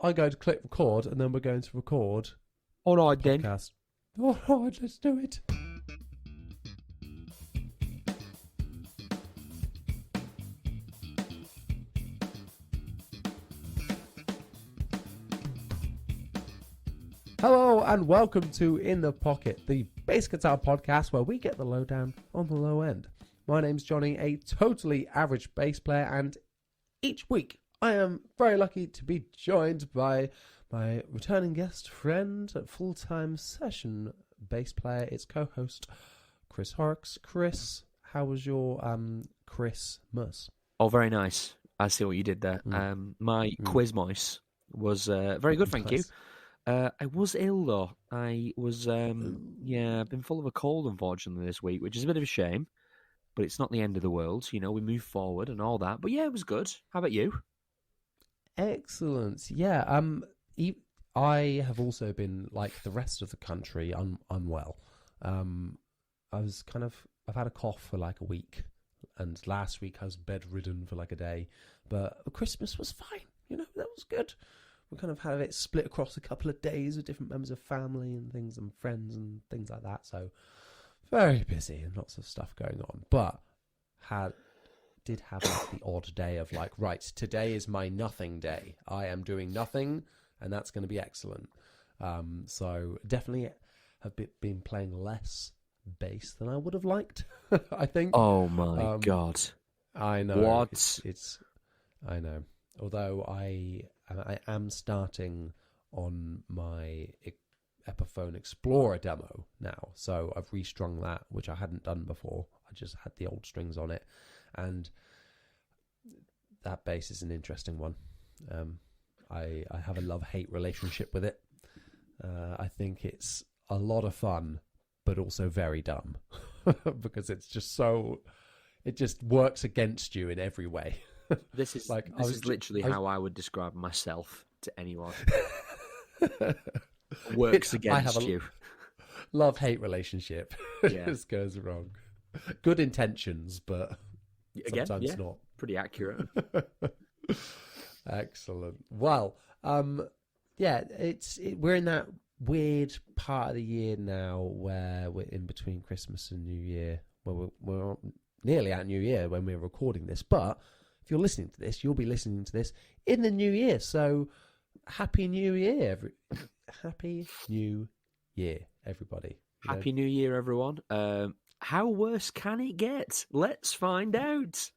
I go to click record, and then we're going to record All right, the then. podcast. All right, let's do it. Hello and welcome to In the Pocket, the bass guitar podcast where we get the lowdown on the low end. My name's Johnny, a totally average bass player, and each week I am very lucky to be joined by my returning guest, friend, full-time session bass player, its co-host, Chris Horrocks. Chris, how was your Christmas? Oh, very nice. I see what you did there. My quiz mouse was very good, thank you. I was ill though. I was, I've been full of a cold unfortunately this week, which is a bit of a shame. But it's not the end of the world, you know. We move forward and all that. But yeah, it was good. How about you? Excellent. Yeah. I have also been, like the rest of the country, unwell. I've had a cough for like a week, and last week I was bedridden for like a day. But Christmas was fine. You know, that was good. We kind of had it split across a couple of days with different members of family and things and friends and things like that. So very busy and lots of stuff going on. But did have like the odd day of like, right, today is my nothing day. I am doing nothing, and that's going to be excellent. So definitely have been playing less bass than I would have liked. I think. Oh my god! I know what? I know. Although I am starting on my Epiphone Explorer demo now, so I've restrung that, which I hadn't done before. I just had the old strings on it, and that bass is an interesting one. I have a love-hate relationship with it. I think it's a lot of fun, but also very dumb because it just works against you in every way. This is literally how I would describe myself to anyone. Works against you. Love-hate relationship. It just goes wrong. Good intentions, but sometimes not. Pretty accurate. Excellent. Well, we're in that weird part of the year now where we're in between Christmas and New Year. Well, we're nearly at New Year when we're recording this, but if you're listening to this, you'll be listening to this in the new year. So, Happy New Year, Happy New Year, everybody. Happy New Year, everyone. How worse can it get? Let's find out.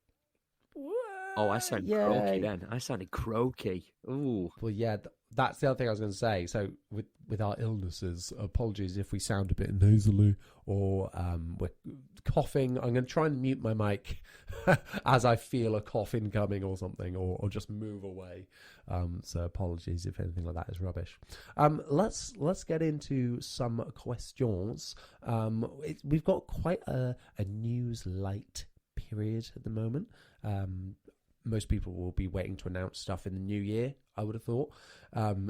Oh, I sounded croaky then. I sounded croaky. Ooh. Well, yeah, that's the other thing I was going to say. So with our illnesses, apologies if we sound a bit nasally or we're coughing. I'm going to try and mute my mic as I feel a cough incoming or something, or just move away. So apologies if anything like that is rubbish. Let's get into some questions. We've got quite a news light period at the moment. Most people will be waiting to announce stuff in the new year, I would have thought.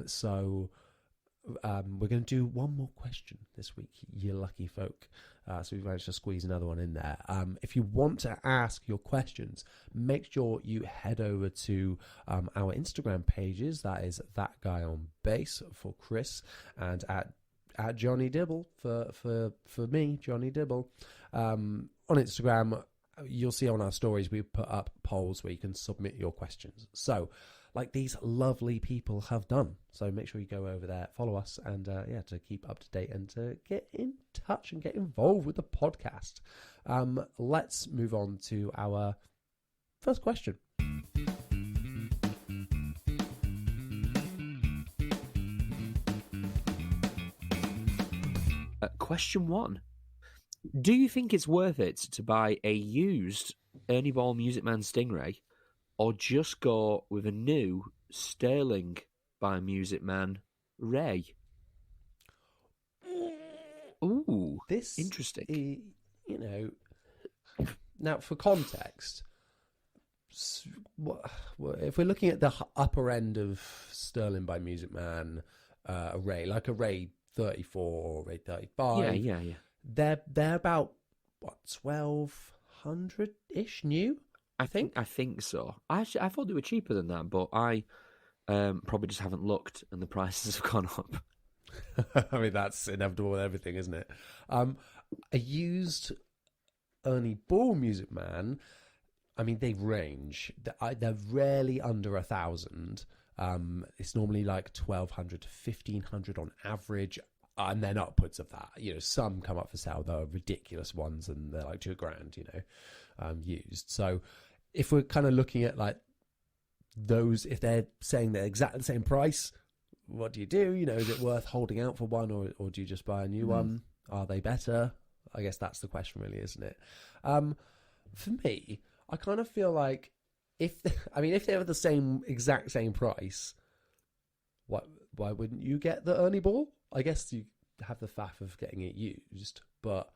So we're going to do one more question this week, you lucky folk. So we've managed to squeeze another one in there. If you want to ask your questions, make sure you head over to our Instagram pages. That is That Guy on Bass for Chris, and at Johnny Dibble for me, Johnny Dibble. On Instagram, you'll see on our stories we put up polls where you can submit your questions. So, like these lovely people have done. So make sure you go over there, follow us, and to keep up to date and to get in touch and get involved with the podcast. Let's move on to our first question. Question 1. Do you think it's worth it to buy a used Ernie Ball Music Man Stingray, or just go with a new Sterling by Music Man Ray? Ooh, this interesting. Now for context, if we're looking at the upper end of Sterling by Music Man, a Ray, like a Ray 34 or Ray 35, yeah. They're about what, 1,200-ish new? I think so. I thought they were cheaper than that, but I Probably just haven't looked, and the prices have gone up. I mean, that's inevitable with everything, isn't it? A used Ernie Ball Music Man, I mean, they range. They're rarely under 1,000. It's normally like 1,200 to 1,500 on average, and then upwards of that. You know, some come up for sale. There are ridiculous ones, and they're like $2,000. You know, used. So, if we're kind of looking at like those, if they're saying they're exactly the same price, what do? You know, is it worth holding out for one, or do you just buy a new one? Are they better? I guess that's the question, really, isn't it? For me, I kind of feel like if they were the exact same price, why wouldn't you get the Ernie Ball? I guess you have the faff of getting it used, but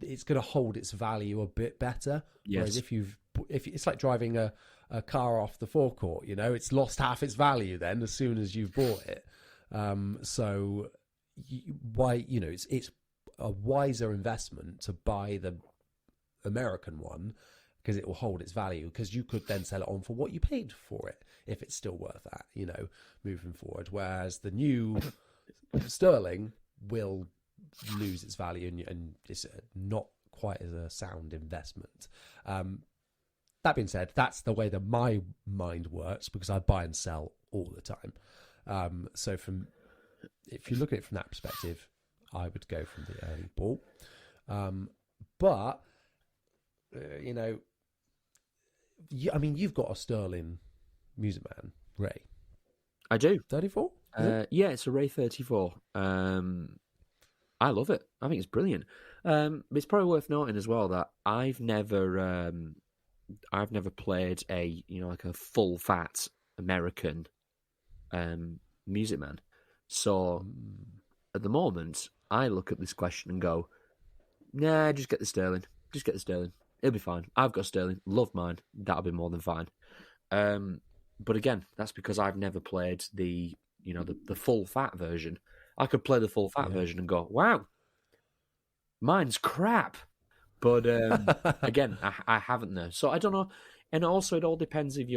it's going to hold its value a bit better. Yes. Whereas if it's like driving a car off the forecourt, you know, it's lost half its value then as soon as you've bought it. So it's a wiser investment to buy the American one because it will hold its value, because you could then sell it on for what you paid for it if it's still worth that, you know, moving forward. Whereas the new sterling will lose its value and it's not quite as a sound investment. That being said, that's the way that my mind works, because I buy and sell all the time. So if you look at it from that perspective, I would go from the Ernie Ball. But you know, you've got a sterling Music Man, Ray. I do. 34? Yeah, it's a Ray 34. I love it. I think it's brilliant. But it's probably worth noting as well that I've never played like a full fat American Music Man. So at the moment, I look at this question and go, nah, just get the sterling. Just get the sterling. It'll be fine. I've got sterling. Love mine. That'll be more than fine. But again, that's because I've never played the full fat version. I could play the full fat version and go, wow, mine's crap. But again, I haven't there. So I don't know. And also, it all depends if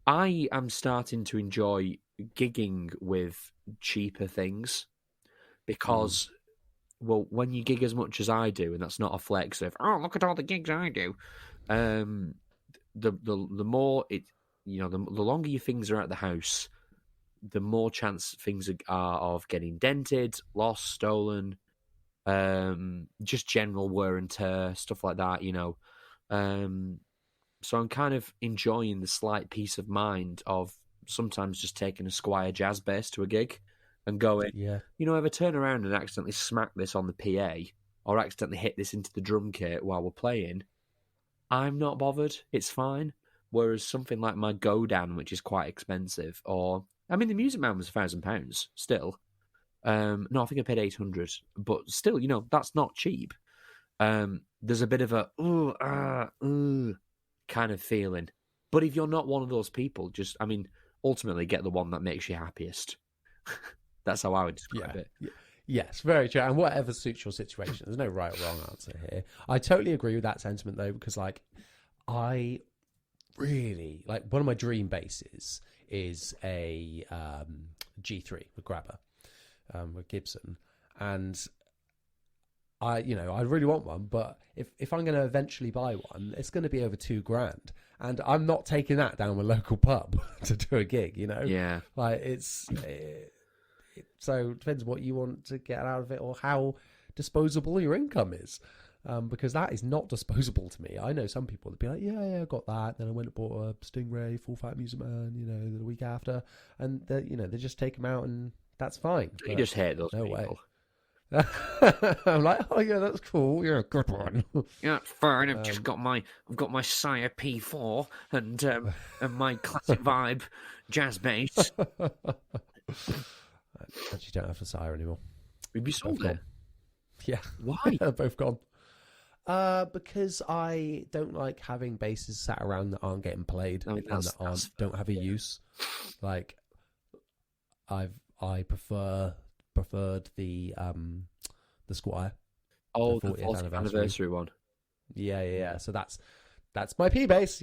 I am starting to enjoy gigging with cheaper things because, well, when you gig as much as I do, and that's not a flex of, oh, look at all the gigs I do, the more it, the longer your things are at the house, the more chance things are of getting dented, lost, stolen, just general wear and tear, stuff like that, So I'm kind of enjoying the slight peace of mind of sometimes just taking a Squier jazz bass to a gig and going, if I turn around and accidentally smack this on the PA or accidentally hit this into the drum kit while we're playing, I'm not bothered. It's fine. Whereas something like my Godan, which is quite expensive, the Music Man was £1,000 still. No, I think I paid 800, but still, that's not cheap. There's a bit of a kind of feeling. But if you're not one of those people, ultimately get the one that makes you happiest. That's how I would describe it. Yes, very true. And whatever suits your situation. There's no right or wrong answer here. I totally agree with that sentiment, though, because, I really, one of my dream basses is a G3 with grabber, with Gibson. And I really want one, but if I'm going to eventually buy one, it's going to be over $2,000, and I'm not taking that down a local pub to do a gig. Yeah. So it depends what you want to get out of it or how disposable your income is, because that is not disposable to me. I know some people that be like, yeah, I got that. Then I went and bought a Stingray full fat Music Man, the week after, and they just take them out and that's fine. You just hate those people. Way. I'm like, oh yeah, that's cool. You're a good one. Yeah, fine. I've got my Sire P4 and my classic vibe jazz bass. Actually, don't have the Sire anymore. We'd be sold it. Yeah. Why? They're both gone. Because I don't like having basses sat around that aren't getting played and that don't have a use. I preferred the Squier. Oh, the 40th anniversary one. Yeah. So that's my P bass,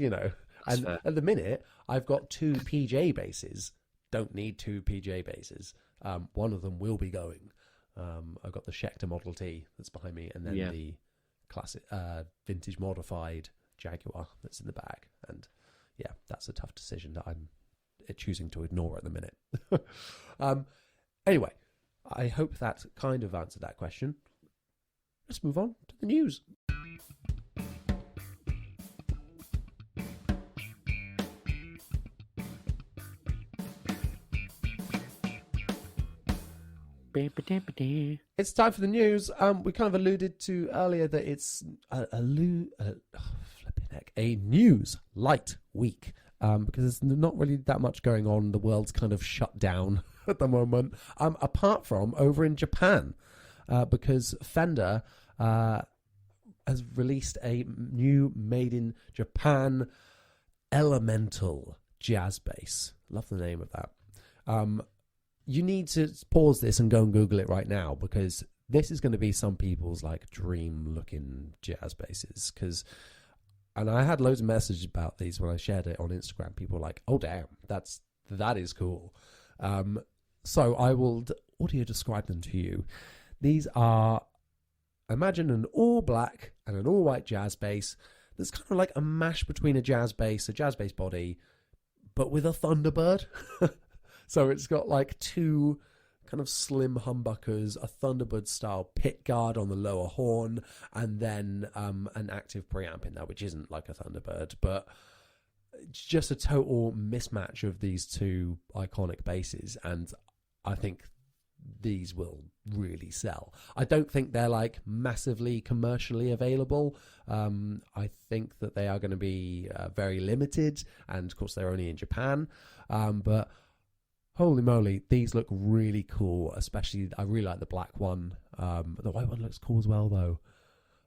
And fair. at the minute, I've got 2 PJ basses. Don't need 2 PJ basses. One of them will be going. I've got the Schecter Model T that's behind me, and then the classic vintage modified Jaguar that's in the back. And yeah, that's a tough decision that I'm choosing to ignore at the minute. Anyway, I hope that kind of answered that question. Let's move on to the news. It's time for the news. We kind of alluded to earlier that it's a news light week because there's not really that much going on. The world's kind of shut down at the moment, apart from over in Japan, because Fender has released a new made in Japan elemental jazz bass. Love the name of that. You need to pause this and go and Google it right now, because this is going to be some people's like dream looking jazz basses. And I had loads of messages about these when I shared it on Instagram. People were like, oh damn, that is cool. So I will audio describe them to you. These are, imagine an all black and an all white jazz bass that's kind of like a mash between a jazz bass body, but with a Thunderbird. So it's got like 2 kind of slim humbuckers, a Thunderbird style pick guard on the lower horn, and then an active preamp in there, which isn't like a Thunderbird, but just a total mismatch of these 2 iconic basses. And I think these will really sell. I don't think they're like massively commercially available. I think that they are going to be very limited, and of course they're only in Japan. But holy moly, these look really cool. Especially, I really like the black one. The white one looks cool as well, though.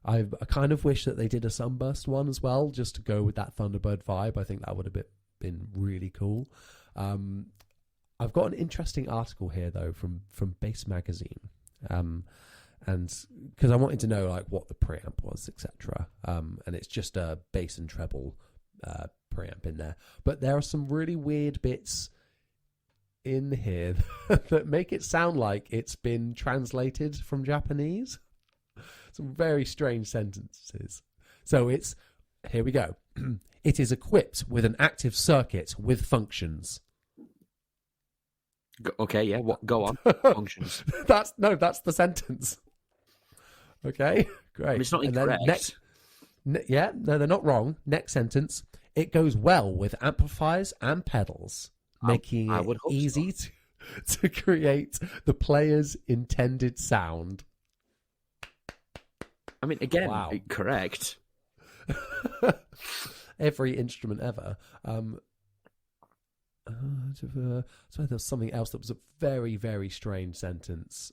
I kind of wish that they did a Sunburst one as well, just to go with that Thunderbird vibe. I think that would have been really cool. I've got an interesting article here, though, from Bass Magazine, and because I wanted to know like what the preamp was, etc. And it's just a bass and treble preamp in there, but there are some really weird bits in here that make it sound like it's been translated from Japanese. Some very strange sentences. So here we go. It is equipped with an active circuit with functions. Okay, yeah. What? Go on. Functions. That's the sentence. Okay, great. I mean, it's not incorrect. Yeah, no, they're not wrong. Next sentence. It goes well with amplifiers and pedals, making it easy to create the player's intended sound. I mean, again, correct. Every instrument ever. So there's something else that was a very, very strange sentence.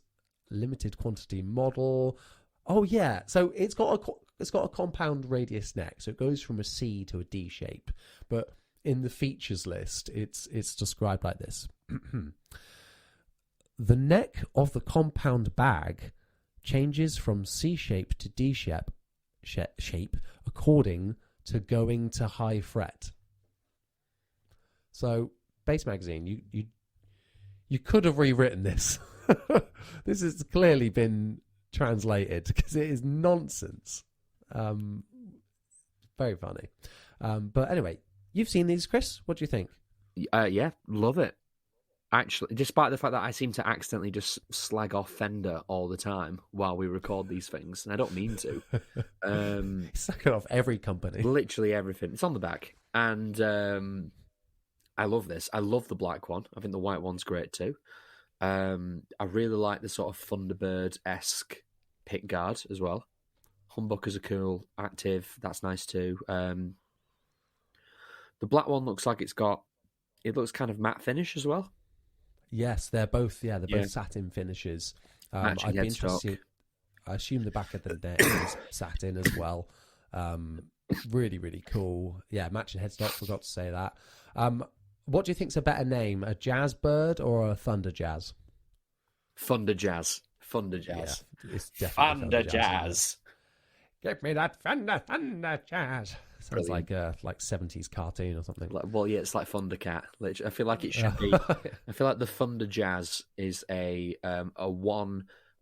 Limited quantity model. Oh yeah, so it's got a compound radius neck, so it goes from a C to a D shape. But in the features list, it's described like this: the neck of the compound bag changes from C shape to D shape according to going to high fret. So, Bass Magazine, you could have rewritten this. This has clearly been translated because it is nonsense. Very funny. But anyway, you've seen these, Chris. What do you think? Yeah, love it. Actually, despite the fact that I seem to accidentally just slag off Fender all the time while we record these things, and I don't mean to. Sucking off every company. Literally everything. It's on the back. And I love this. I love the black one. I think the white one's great too. I really like the sort of Thunderbird-esque pick guard as well. Humbuckers are cool. Active, that's nice too. The black one looks like it looks kind of matte finish as well. Yes, they're both satin finishes. I'd be interested. I assume the back of the neck is satin as well. Really, really cool. Yeah, matching headstock. Forgot to say that. What do you think's a better name, a Jazz Bird or a Thunder Jazz? Thunder Jazz. Thunder Jazz. Yeah, it's definitely Thunder Jazz. Give me that Thunder Jazz. Sounds like a 70s cartoon or something. Well, yeah, it's like Thundercat. Literally, I feel like it should be. I feel like the Thunder Jazz is a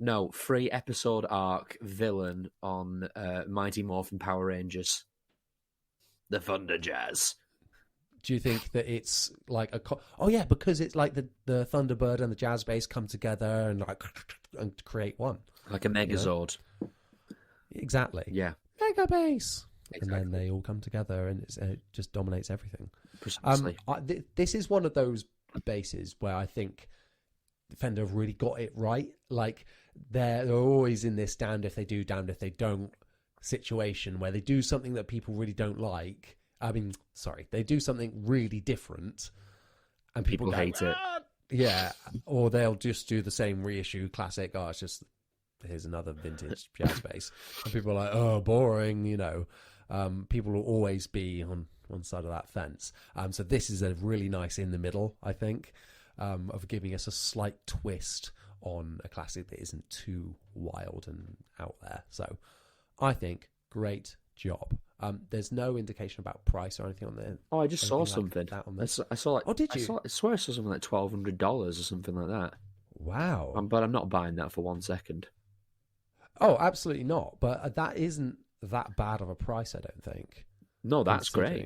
3-episode arc villain on Mighty Morphin Power Rangers. The Thunder Jazz. Do you think that it's like because it's like the Thunderbird and the Jazz Bass come together and create one, like a Megazord. Exactly. Yeah. Mega Bass. Exactly. And then they all come together, and it just dominates everything. Precisely. This is one of those basses where I think Fender have really got it right. Like they're always in this damned if they do, damned if they don't situation where they do something that people really don't like. They do something really different, and people hate it. Yeah, or they'll just do the same reissue classic. Oh, it's just here's another vintage jazz bass, and people are like, oh, boring. People will always be on one side of that fence. So this is a really nice in the middle, I think, of giving us a slight twist on a classic that isn't too wild and out there. So I think great job. There's no indication about price or anything on there. Oh, I just saw something. Like that on this. I saw like. Oh, did you? I swear I saw something like $1,200 or something like that. Wow. But I'm not buying that for 1 second. Oh, absolutely not. But that isn't that bad of a price, I don't think. No, that's great.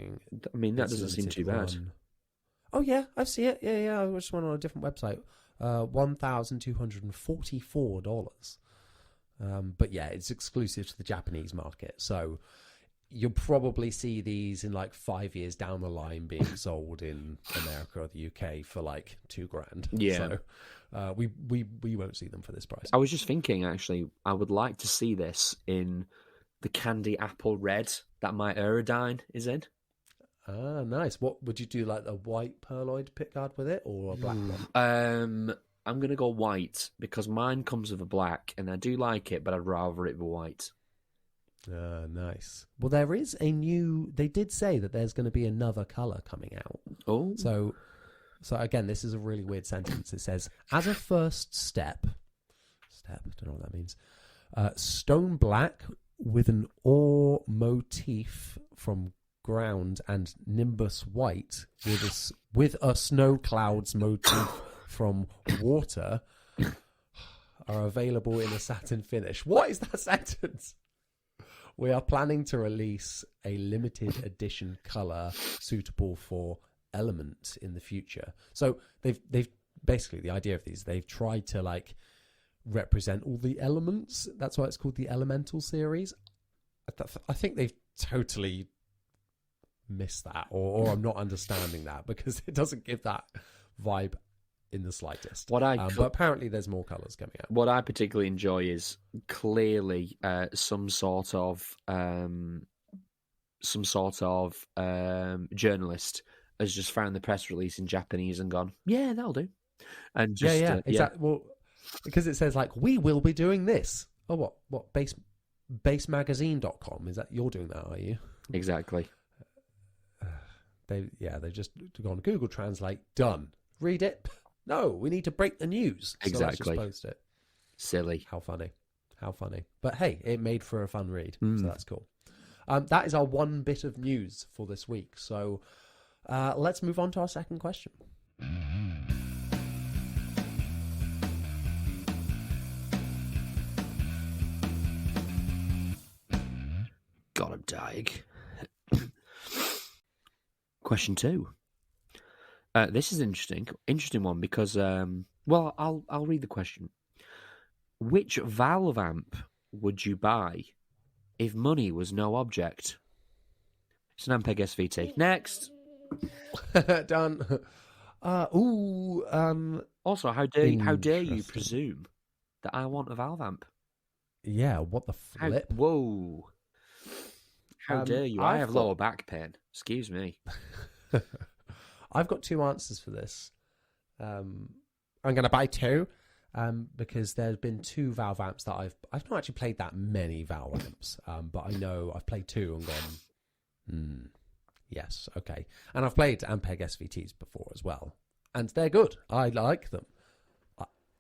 I mean, that doesn't seem too bad. Oh, yeah, I see it. Yeah. I just went on a different website. $1,244. But yeah, it's exclusive to the Japanese market. So you'll probably see these in like 5 years down the line being sold in America or the UK for like $2,000. Yeah. So we won't see them for this price. I was just thinking, actually, I would like to see this in the candy apple red that my Aerodyne is in. Ah, nice. What would you do, like a white pearloid pickguard with it or a black one? I'm going to go white because mine comes with a black and I do like it, but I'd rather it be white. Nice. Well, there is they did say that there's going to be another colour coming out. Oh. So again, this is a really weird sentence. It says, as a first step, I don't know what that means, stone black with an ore motif from ground and nimbus white with a snow clouds motif from water are available in a satin finish. What is that sentence? We are planning to release a limited edition color suitable for Element in the future. So they've basically, the idea of these, they've tried to like represent all the elements. That's why it's called the Elemental series. I think they've totally missed that, or I'm not understanding that, because it doesn't give that vibe in the slightest. But apparently there's more colours coming out. What I particularly enjoy is clearly some sort of journalist has just found the press release in Japanese and gone, yeah, that'll do. And just exactly. Well, because it says like, we will be doing this. Oh, what basemagazine.com, is that you're doing that, are you? Exactly. They've just gone Google Translate, done. Read it. No, we need to break the news. Exactly. So let's just post it. Silly. How funny. But hey, it made for a fun read, so that's cool. That is our one bit of news for this week. So let's move on to our second question. God, I'm dying. Question 2. This is interesting one because I'll read the question. Which valve amp would you buy if money was no object? It's an Ampeg SVT. Next. Done. Also, how dare you presume that I want a valve amp? Yeah, what the flip? Whoa. How dare you? I have lower back pain. Excuse me. I've got two answers for this. I'm going to buy two because there's been two valve amps that I've not actually played that many valve amps, but I know I've played two and gone, yes, okay. And I've played Ampeg SVTs before as well, and they're good. I like them.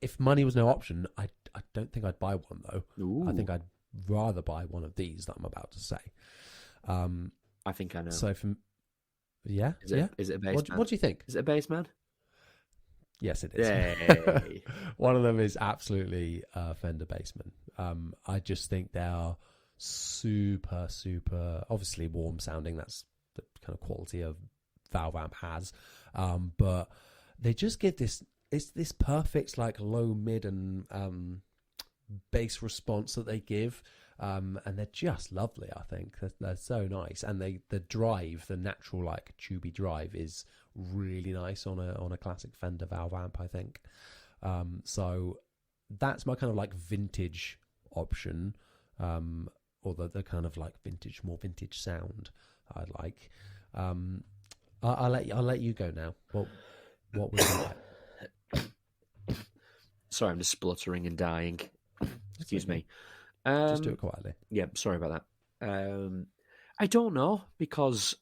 If money was no option, I don't think I'd buy one though. Ooh. I think I'd rather buy one of these that I'm about to say. I think I know. So yeah, Is it a bass man? What do you think? Is it a bass man? Yes, it is. Yay. One of them is absolutely Fender Bassman. I just think they are super, super, obviously warm sounding. That's the kind of quality a valve amp has. But they just give this perfect like low, mid, and bass response that they give. And they're just lovely. I think they're so nice, and the drive, the natural like tubey drive, is really nice on a classic Fender valve amp. I think so. That's my kind of like vintage option, or the kind of like more vintage sound I like. I'll let you go now. What would you like? Sorry, I'm just spluttering and dying. Excuse me. Just do it quietly. Yeah, sorry about that. I don't know, because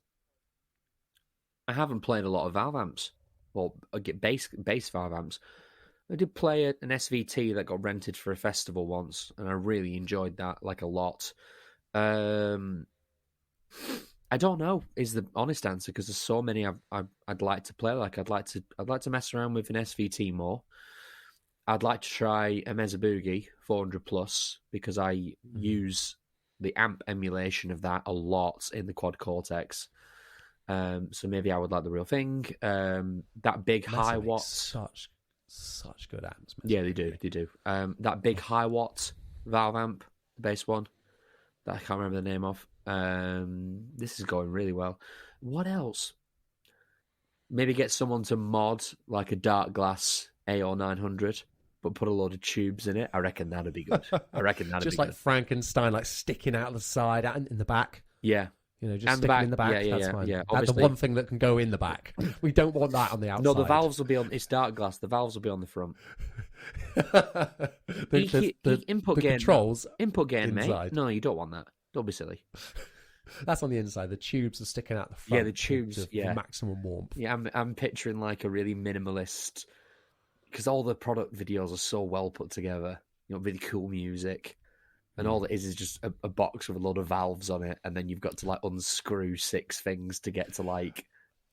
I haven't played a lot of valve amps, or bass valve amps. I did play an SVT that got rented for a festival once, and I really enjoyed that like a lot. I don't know is the honest answer, because there's so many I'd like to play. Like I'd like to mess around with an SVT more. I'd like to try a Mesa Boogie 400 plus, because I use the amp emulation of that a lot in the Quad Cortex. So maybe I would like the real thing. That big Mesa high makes watt, such good amps. Mesa yeah, they do. That big high watt valve amp, the bass one that I can't remember the name of. This is going really well. What else? Maybe get someone to mod like a Dark Glass AO 900, but put a load of tubes in it. I reckon that'd be good. Just like Frankenstein, like sticking out the side and in the back. Yeah. Just and stick it in the back. Yeah, that's fine. Yeah. That's the one thing that can go in the back. We don't want that on the outside. No, the valves will be on. It's Dark Glass. The valves will be on the front. the input gain controls. Input gain, inside. mate. No, you don't want that. Don't be silly. That's on the inside. The tubes are sticking out the front. Yeah, the tubes. For maximum warmth. Yeah, I'm picturing like a really minimalist, because all the product videos are so well put together. Really cool music. And all it is just a box with a load of valves on it, and then you've got to like unscrew 6 things to get to like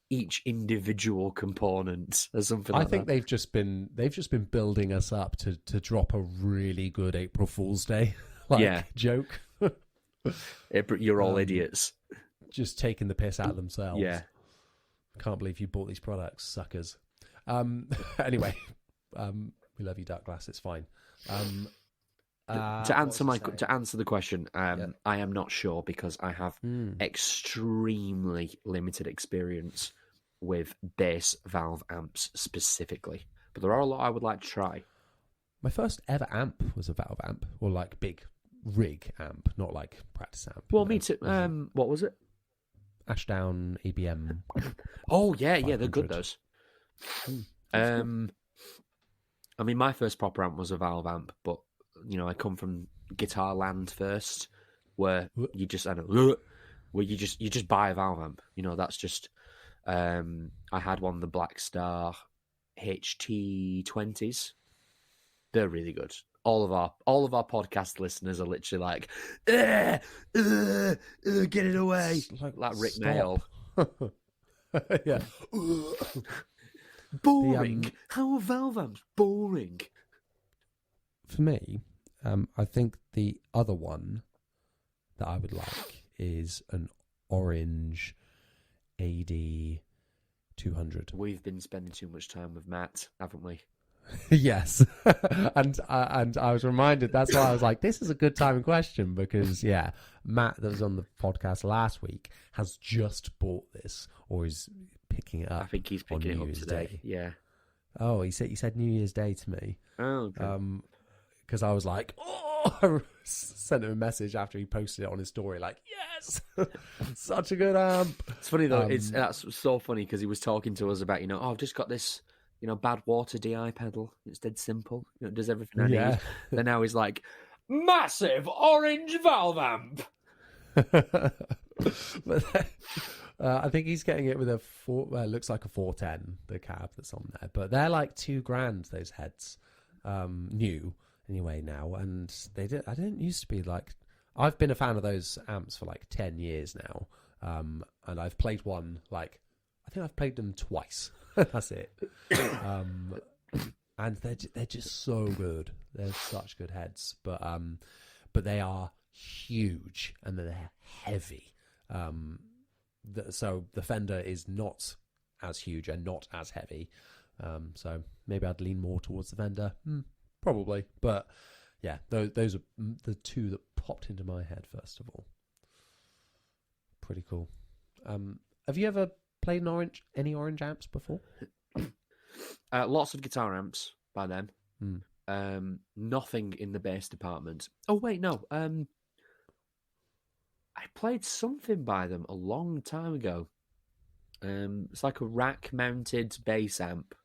each individual component or something like that. I think they've just been building us up to drop a really good April Fool's Day joke. You're all idiots. Just taking the piss out of themselves. Yeah. Can't believe you bought these products, suckers. Anyway, we love you, Dark Glass. It's fine. To answer the question, I am not sure, because I have extremely limited experience with bass valve amps specifically. But there are a lot I would like to try. My first ever amp was a valve amp, or like big rig amp, not like practice amp. Well, me too. What was it? Ashdown EBM. Oh yeah, they're good, those. I mean, my first proper amp was a valve amp, but I come from guitar land first, where you just buy a valve amp. That's just. I had one of the Black Star HT20s. They're really good. All of our podcast listeners are literally like, get it away, like Rick Mail. Yeah. Boring. How are valve amps boring? For me, I think the other one that I would like is an orange AD 200. We've been spending too much time with Matt, haven't we? Yes. and I was reminded, that's why I was like, this is a good time question, because Matt, that was on the podcast last week, has just bought this, or is picking it up. I think he's picking it up today. Day. Yeah. Oh, he said New Year's Day to me. Oh, okay. Because I was like, I sent him a message after he posted it on his story, like, yes, such a good amp. It's funny though. That's so funny, because he was talking to us about, I've just got this, bad water DI pedal. It's dead simple. It does everything I need. Then now he's like, massive orange valve amp. But I think he's getting it with it looks like a 410, the cab that's on there. But they're like $2,000, those heads, new anyway now. And I didn't used to be like, I've been a fan of those amps for like 10 years now. And I've played one, I think I've played them twice. That's it. And they're just so good. They're such good heads, but they are huge and they're heavy. So the Fender is not as huge and not as heavy. So maybe I'd lean more towards the Fender. Probably, but yeah, those are the two that popped into my head first of all. Pretty cool. Have you ever played any orange amps before? Lots of guitar amps by them. Nothing in the bass department. Oh wait, no. I played something by them a long time ago. It's like a rack-mounted bass amp.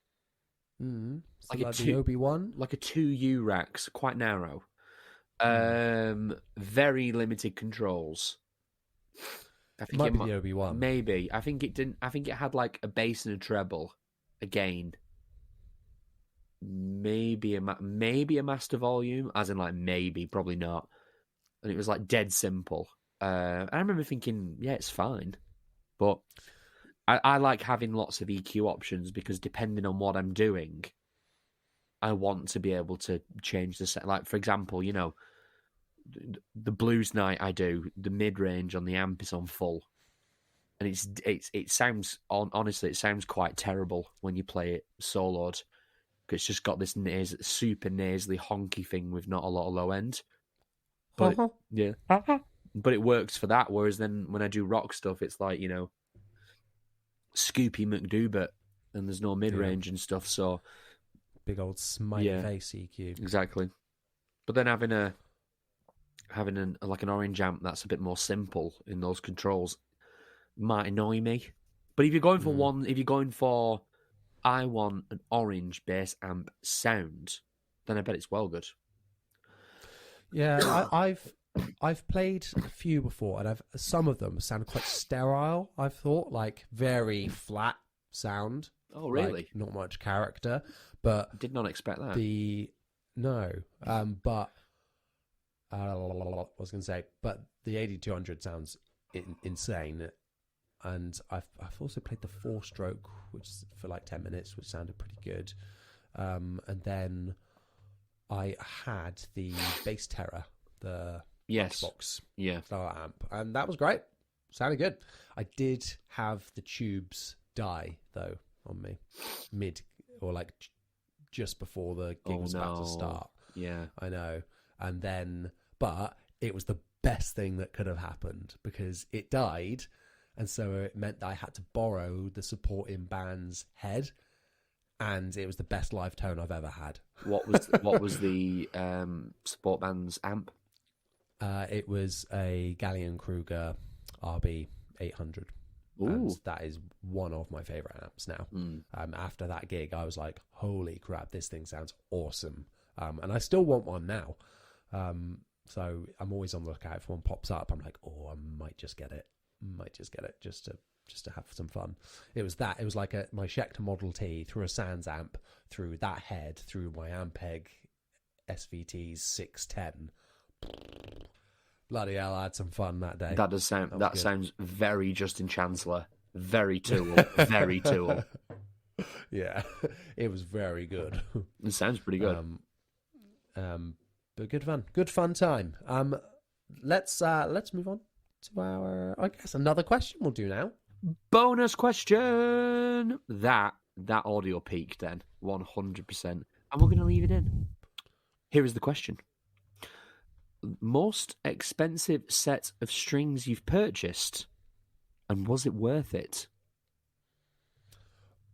Like the Obi-Wan? Like a 2U racks, quite narrow. Very limited controls. I think Might be the Obi-Wan. Maybe. I think it didn't. I think it had like a bass and a treble. Again. Maybe a master volume, as in like maybe, probably not. And it was like dead simple. I remember thinking, yeah, it's fine. But I like having lots of EQ options because depending on what I'm doing, I want to be able to change the set. Like, for example, the blues night I do, the mid-range on the amp is on full. And it sounds, honestly, it sounds quite terrible when you play it soloed. It's just got this super nasally honky thing with not a lot of low end. But yeah. But it works for that, whereas then when I do rock stuff, it's like, Scoopy McDoobert, and there's no mid-range and stuff, so... Big old smiley face EQ. Exactly. But then having an orange amp that's a bit more simple in those controls might annoy me. But if you're going for I want an orange bass amp sound, then I bet it's well good. Yeah, I've played a few before, and some of them sound quite sterile. I've thought, like very flat sound. Oh, really? Like, not much character, but did not expect that. But I was going to say, but the 8200 sounds insane. And I've also played the 4-stroke, which is for like 10 minutes, which sounded pretty good. And then I had the Bass Terror, the Xbox lower amp, and that was great. Sounded good. I did have the tubes die though on me mid or like just before the gig was about to start. Yeah, I know. And then, but it was the best thing that could have happened because it died. And so it meant that I had to borrow the supporting band's head, and it was the best live tone I've ever had. What was the support band's amp? It was a Gallion Kruger RB 800. Ooh. And that is one of my favorite amps now. After that gig, I was like, holy crap, this thing sounds awesome. And I still want one now. So I'm always on the lookout. If one pops up, I'm like, oh, I might just get it. Just to have some fun. It was like my Schecter Model T through a Sans amp, through that head, through my Ampeg SVT 610. Bloody hell, I had some fun that day. That does sound. That sounds very Justin Chancellor, very Tool, very Tool. Yeah, it was very good. It sounds pretty good. But good fun time. Let's move on to our, I guess, another question we'll do now. Bonus question. That audio peak then, 100%. And we're going to leave it in. Here is the question. Most expensive set of strings you've purchased, and was it worth it?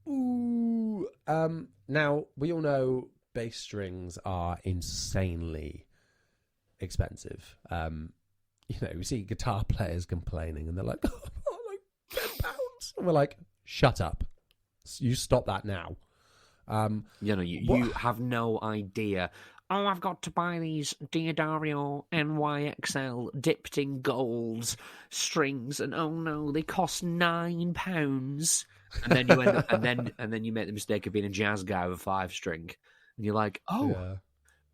Ooh. Now, we all know bass strings are insanely expensive. We see guitar players complaining, and they're like, oh, like £10. And we're like, shut up. You stop that now. You have no idea. Oh, I've got to buy these Diodario NYXL dipped in gold strings, and oh no, they cost £9. And then you end up, and then you make the mistake of being a jazz guy with a 5-string, and you're like, it's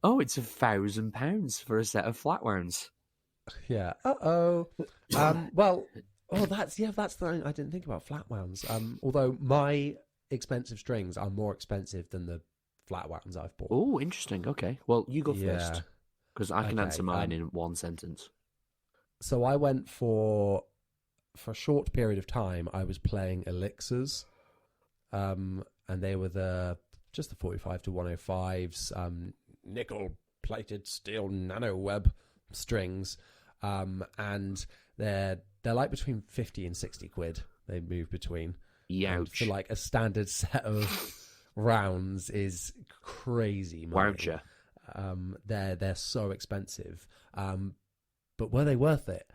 £1,000 for a set of flatworms. Yeah. Well, Oh, that's the thing I didn't think about, flat wounds. Although my expensive strings are more expensive than the flat wounds I've bought. Oh, interesting. Okay. Well, you go Yeah. first, because I can answer mine in one sentence. So I went for a short period of time, I was playing elixirs, and they were just the 45 to 105s, nickel-plated steel nano web strings, and they're like between 50 and 60 quid. They move between. Youch. For like a standard set of rounds is crazy money. Wowcha. They're so expensive, but were they worth it?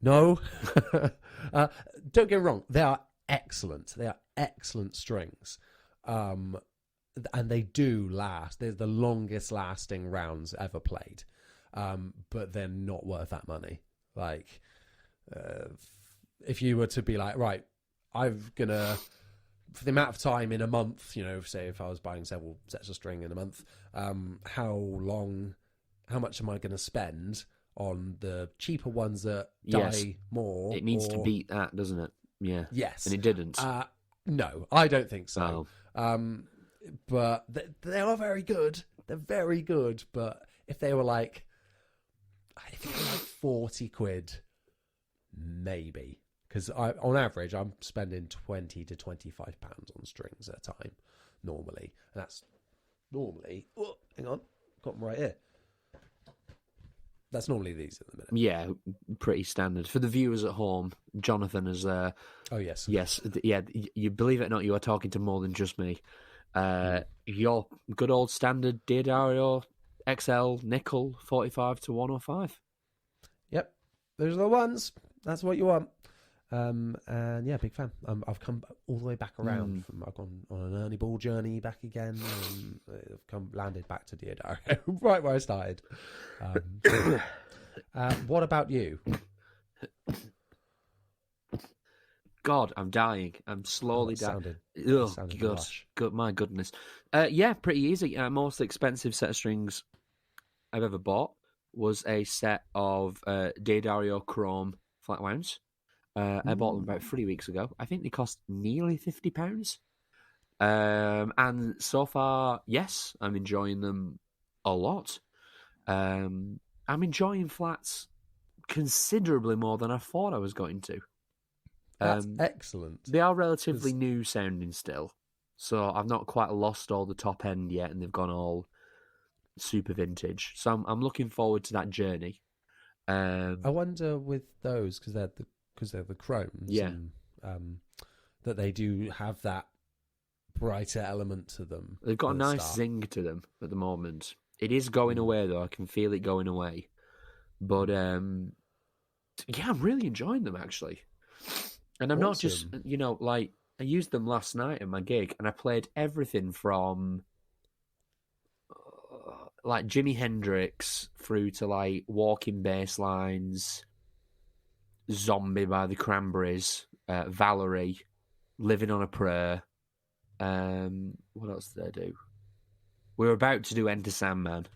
No. Don't get me wrong, they are excellent. They are excellent strings, and they do last. They're the longest lasting rounds ever played, but they're not worth that money. Like, if you were to be like, right, I'm gonna, for the amount of time in a month, say if I was buying several sets of string in a month, how much am I going to spend on the cheaper ones that die more? It needs to beat that, doesn't it? Yeah. Yes. And it didn't. No, I don't think so. But they are very good. They're very good. But if they were like 40 quid, maybe. Because on average, I'm spending 20 to 25 pounds on strings at a time, normally. And that's normally... Oh, hang on. Got them right here. That's normally these at the minute. Yeah, pretty standard. For the viewers at home, Jonathan is... oh, yes. Yes, yeah, you believe it or not, you are talking to more than just me. Your good old standard D'Addario XL nickel 45 to 105. Yep, those are the ones. That's what you want. And yeah, big fan. I've come all the way back around. I've gone on an Ernie Ball journey back again, and I've landed back to D'Addario, right where I started. What about you? God, I'm dying. I'm slowly dying. Good, my goodness. Yeah, pretty easy. Most expensive set of strings I've ever bought was a set of D'Addario Chrome flat wounds. I bought them about 3 weeks ago. I think they cost nearly £50. And so far, yes, I'm enjoying them a lot. I'm enjoying flats considerably more than I thought I was going to. That's excellent. They are relatively new sounding still, so I've not quite lost all the top end yet, and they've gone all super vintage. So I'm looking forward to that journey. I wonder with those, because they're the chromes, yeah, and, that they do have that brighter element to them. They've got a nice zing to them at the moment. It is going away though. I can feel it going away. But yeah, I'm really enjoying them actually. And I'm not just, like, I used them last night at my gig, and I played everything from like Jimi Hendrix through to like Walking Bass Lines, Zombie by the Cranberries, Valerie, Living on a Prayer. What else did I do? We were about to do Enter Sandman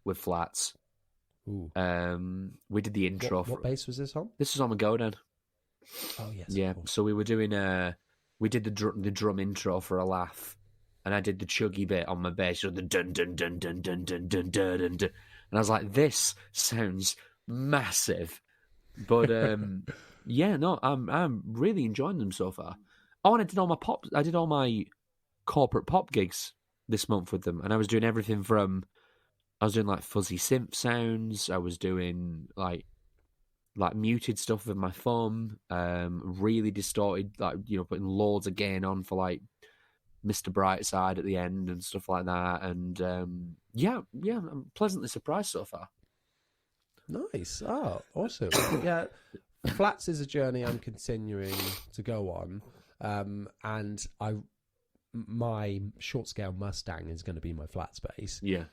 with flats. Ooh. We did the intro. What bass was this on? This was on Magodan. Oh yes. Yeah. So we were doing we did the drum intro for a laugh, and I did the chuggy bit on my bass, the dun dun dun dun dun dun dun dun dun, and I was like, this sounds massive. But yeah, no, I'm really enjoying them so far. Oh, and I did all my corporate pop gigs this month with them, and I was doing everything from, I was doing like fuzzy synth sounds, I was doing like muted stuff with my thumb, really distorted, like, putting loads of gain on for like Mr. Brightside at the end and stuff like that. And yeah, I'm pleasantly surprised so far. Nice. Oh, awesome. Yeah, flats is a journey I'm continuing to go on, and my short scale Mustang is going to be my flat space. Yeah.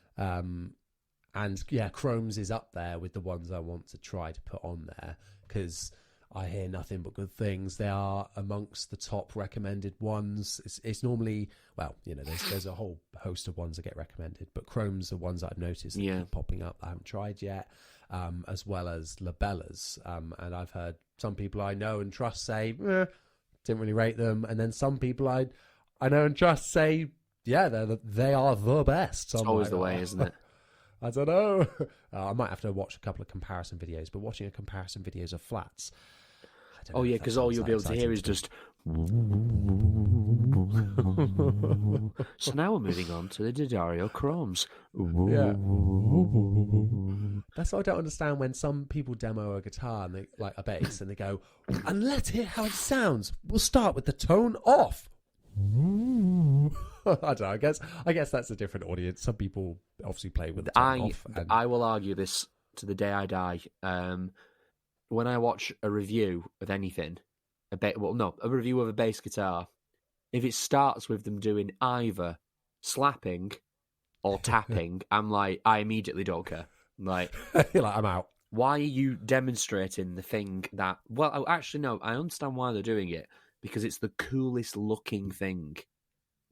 And yeah, Chrome's is up there with the ones I want to try to put on there, because I hear nothing but good things. They are amongst the top recommended ones. It's normally, well, you know, there's a whole host of ones that get recommended, but Chrome's the ones that I've noticed that keep popping up that I haven't tried yet, as well as Labellas. And I've heard some people I know and trust say, didn't really rate them, and then some people I know and trust say, yeah, they are the best. So it's always the way, isn't it? I don't know. I might have to watch a couple of comparison videos, but watching a comparison videos of flats. Oh yeah, because all you'll be able to hear is just. So now we're moving on to the D'Addario Chromes. Yeah. That's what I don't understand when some people demo a guitar and they like a bass and they go, and let's hear how it sounds. We'll start with the tone off. I don't know. I guess that's a different audience. Some people obviously play with the tone off. I will argue this to the day I die. When I watch a review of anything, a review of a bass guitar, if it starts with them doing either slapping or tapping, I immediately don't care. Like, you're like, I'm out. Why are you demonstrating the thing that? Well, actually, no. I understand why they're doing it because it's the coolest looking thing.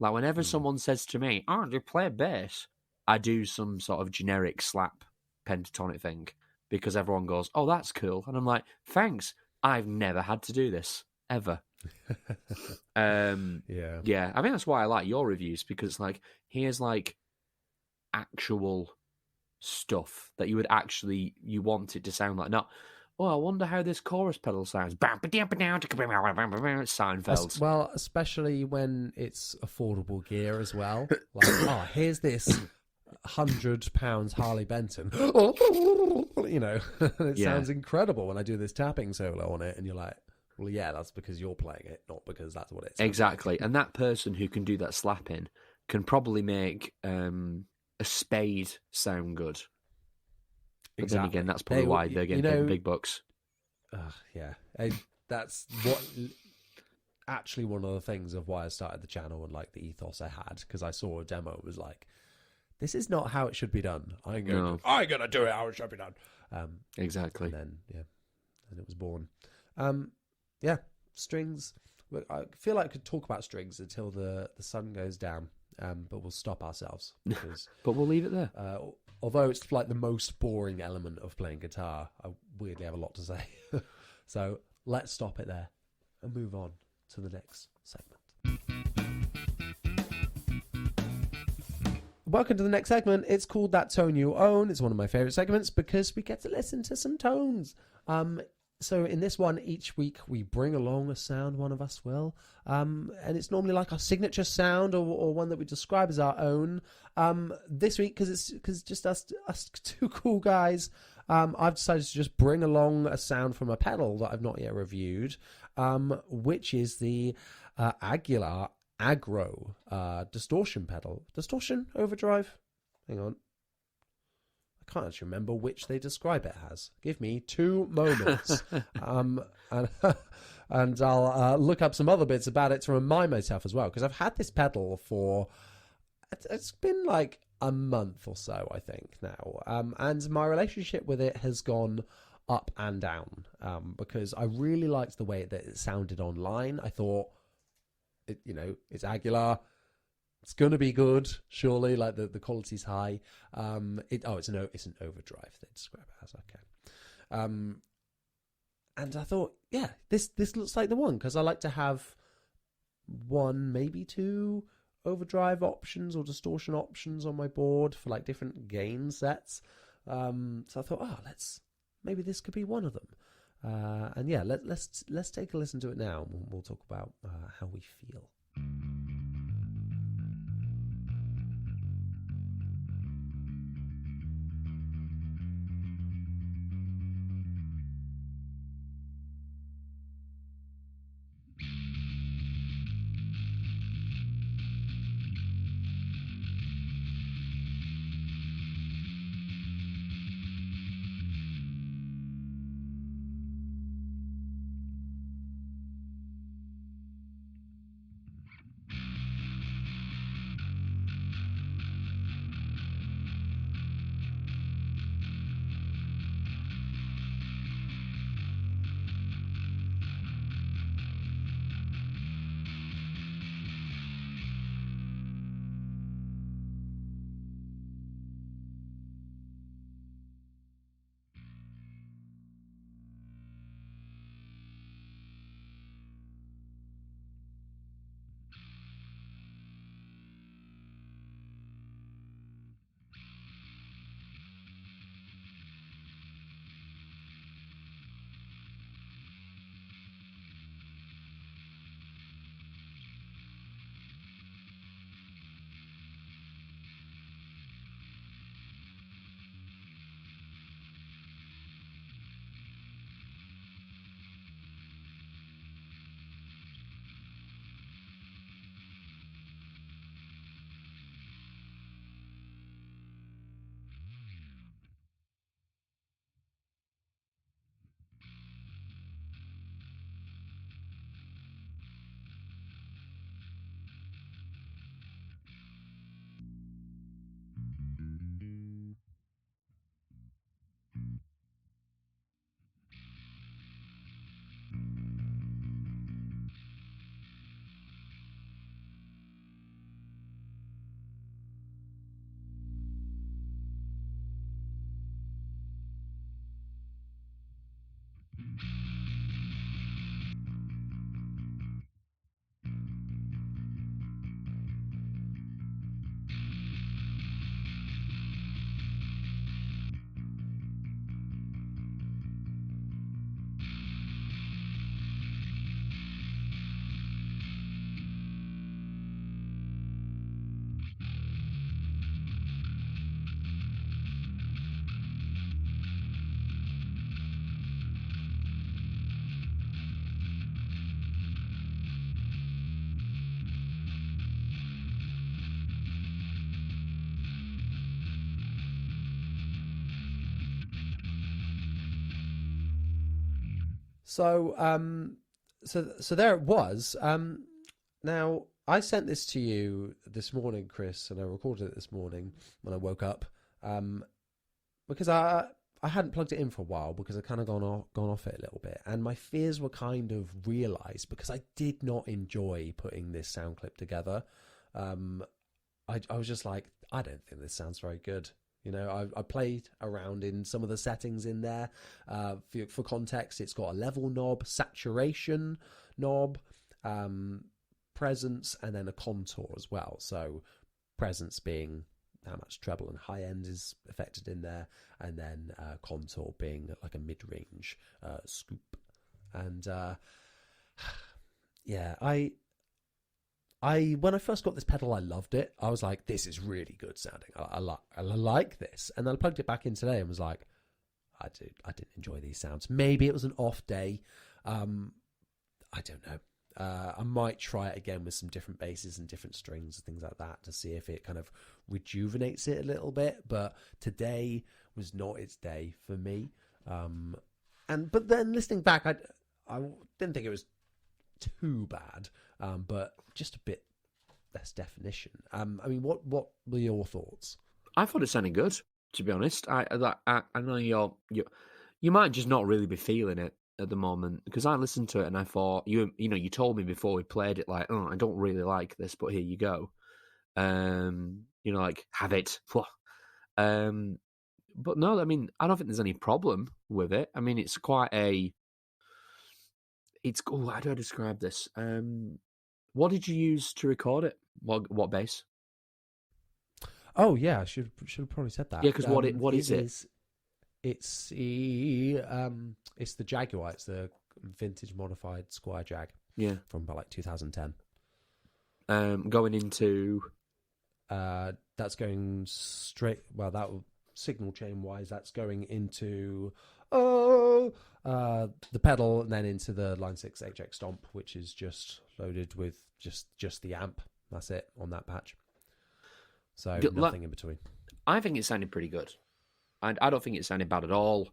Like whenever someone says to me, "Oh, do you play bass?" I do some sort of generic slap pentatonic thing. Because everyone goes, "Oh, that's cool," and I'm like, "Thanks, I've never had to do this ever." Yeah. I think that's why I like your reviews because it's like here's like actual stuff that you want it to sound like. Not, oh, I wonder how this chorus pedal sounds. Seinfeld. Well, especially when it's affordable gear as well. Like, oh, here's this £100 Harley Benton. You know, it sounds incredible when I do this tapping solo on it, and you're like, well, yeah, that's because you're playing it, not because that's what it's exactly. Like. And that person who can do that slapping can probably make a spade sound good. But exactly. Then again, that's probably why they're getting big bucks. Yeah, that's what. Actually, one of the things of why I started the channel and like the ethos I had, because I saw a demo, it was like, this is not how it should be done. I'm gonna do it how it should be done. Exactly. And then it was born. Strings. I feel like I could talk about strings until the sun goes down, but we'll stop ourselves because. But we'll leave it there. Although it's like the most boring element of playing guitar, I weirdly have a lot to say. So let's stop it there and move on to the next segment. Welcome to the next segment. It's called That Tone You Own. It's one of my favourite segments because we get to listen to some tones. So in this one, each week we bring along a sound, one of us will. And it's normally like our signature sound or one that we describe as our own. This week, because it's just us two cool guys, I've decided to just bring along a sound from a pedal that I've not yet reviewed, which is the Aguilar Aggro distortion pedal. Distortion? Overdrive? Hang on. I can't actually remember which they describe it as. Give me 2 moments. And I'll look up some other bits about it to remind myself as well, because I've had this pedal for... It's been like a month or so, I think, now. And my relationship with it has gone up and down, because I really liked the way that it sounded online. I thought... it's Aguilar. It's going to be good, surely. Like the quality's high. It's an overdrive. They describe it as okay. And I thought, yeah, this looks like the one because I like to have 1, maybe 2 overdrive options or distortion options on my board for like different gain sets. So I thought, maybe this could be one of them. And yeah, let's take a listen to it now. We'll talk about how we feel. So so there it was. Now I sent this to you this morning, Chris, and I recorded it this morning when I woke up. Because I hadn't plugged it in for a while because I'd kind of gone off it a little bit, and my fears were kind of realised because I did not enjoy putting this sound clip together. I was just like, I don't think this sounds very good. You know, I played around in some of the settings in there. For context, it's got a level knob, saturation knob, presence, and then a contour as well. So presence being how much treble and high end is affected in there, and then contour being like a mid-range scoop. And yeah, I when I first got this pedal, I loved it. I was like, this is really good sounding. I like this. And then I plugged it back in today and was like, I didn't enjoy these sounds. Maybe it was an off day. I don't know. I might try it again with some different basses and different strings and things like that to see if it kind of rejuvenates it a little bit. But today was not its day for me. But then listening back, I didn't think it was too bad, but just a bit less definition. I mean, what were your thoughts? I thought it sounded good, to be honest. I know you might just not really be feeling it at the moment, because I listened to it and I thought, you told me before we played it, like, oh, I don't really like this, but here you go. Like, have it. But no, I mean, I don't think there's any problem with it. I mean, it's quite a... how do I describe this? What did you use to record it? What bass? Oh yeah, I should have probably said that. Yeah, because what is it? It's the Jaguar. It's the vintage modified Squire Jag. Yeah, from about like 2010. Going into that's going straight. Well, that signal chain wise, that's going into the pedal, and then into the Line 6 HX Stomp, which is just loaded with just the amp. That's it on that patch. So nothing in between. I think it sounded pretty good. And I don't think it sounded bad at all.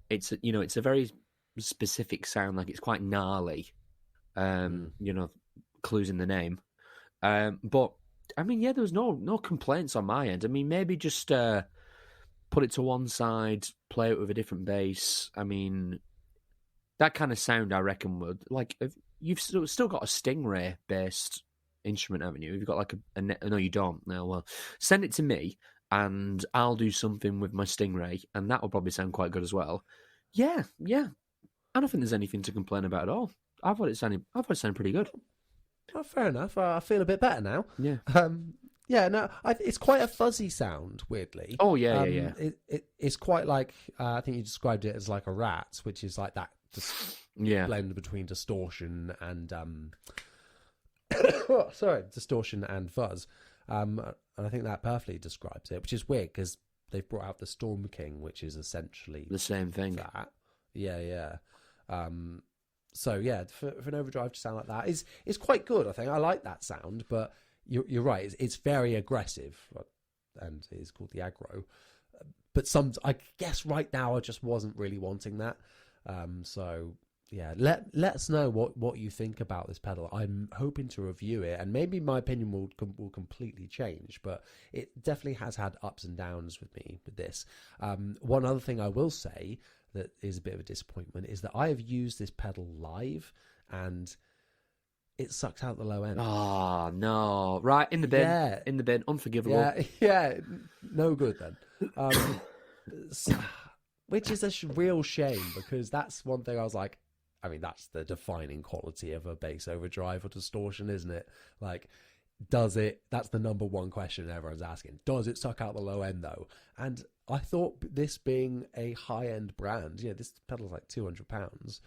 It's a very specific sound, like it's quite gnarly. Clues in the name. But I mean, yeah, there was no complaints on my end. I mean, maybe just put it to one side, play it with a different bass. I mean, that kind of sound, I reckon, would, like, if you've still got a Stingray based instrument, haven't you? You've got like no, you don't. No, well, send it to me and I'll do something with my Stingray, and that will probably sound quite good as well. Yeah. I don't think there's anything to complain about at all. I thought it sounded pretty good. Oh, fair enough. I feel a bit better now. Yeah. It's quite a fuzzy sound, weirdly. Oh yeah. It's quite like I think you described it as like a rat, which is like that blend between distortion and distortion and fuzz. And I think that perfectly describes it, which is weird because they've brought out the Storm King, which is essentially the same thing. That. Yeah. So yeah, for an overdrive to sound like that is quite good. I think I like that sound, but you're right. It's very aggressive, and it is called the aggro. But I guess right now I just wasn't really wanting that. So yeah, let us know what you think about this pedal. I'm hoping to review it, and maybe my opinion will completely change. But it definitely has had ups and downs with me with this. One other thing I will say that is a bit of a disappointment is that I have used this pedal live, and it sucked out the low end. Oh no! Right in the bin. Yeah. In the bin. Unforgivable. Yeah. No good then. Which is a real shame, because that's one thing I was like, I mean, that's the defining quality of a bass overdrive or distortion, isn't it? Like, does it? That's the number one question everyone's asking. Does it suck out the low end though? And I thought, this being a high end brand, this pedal's like £200,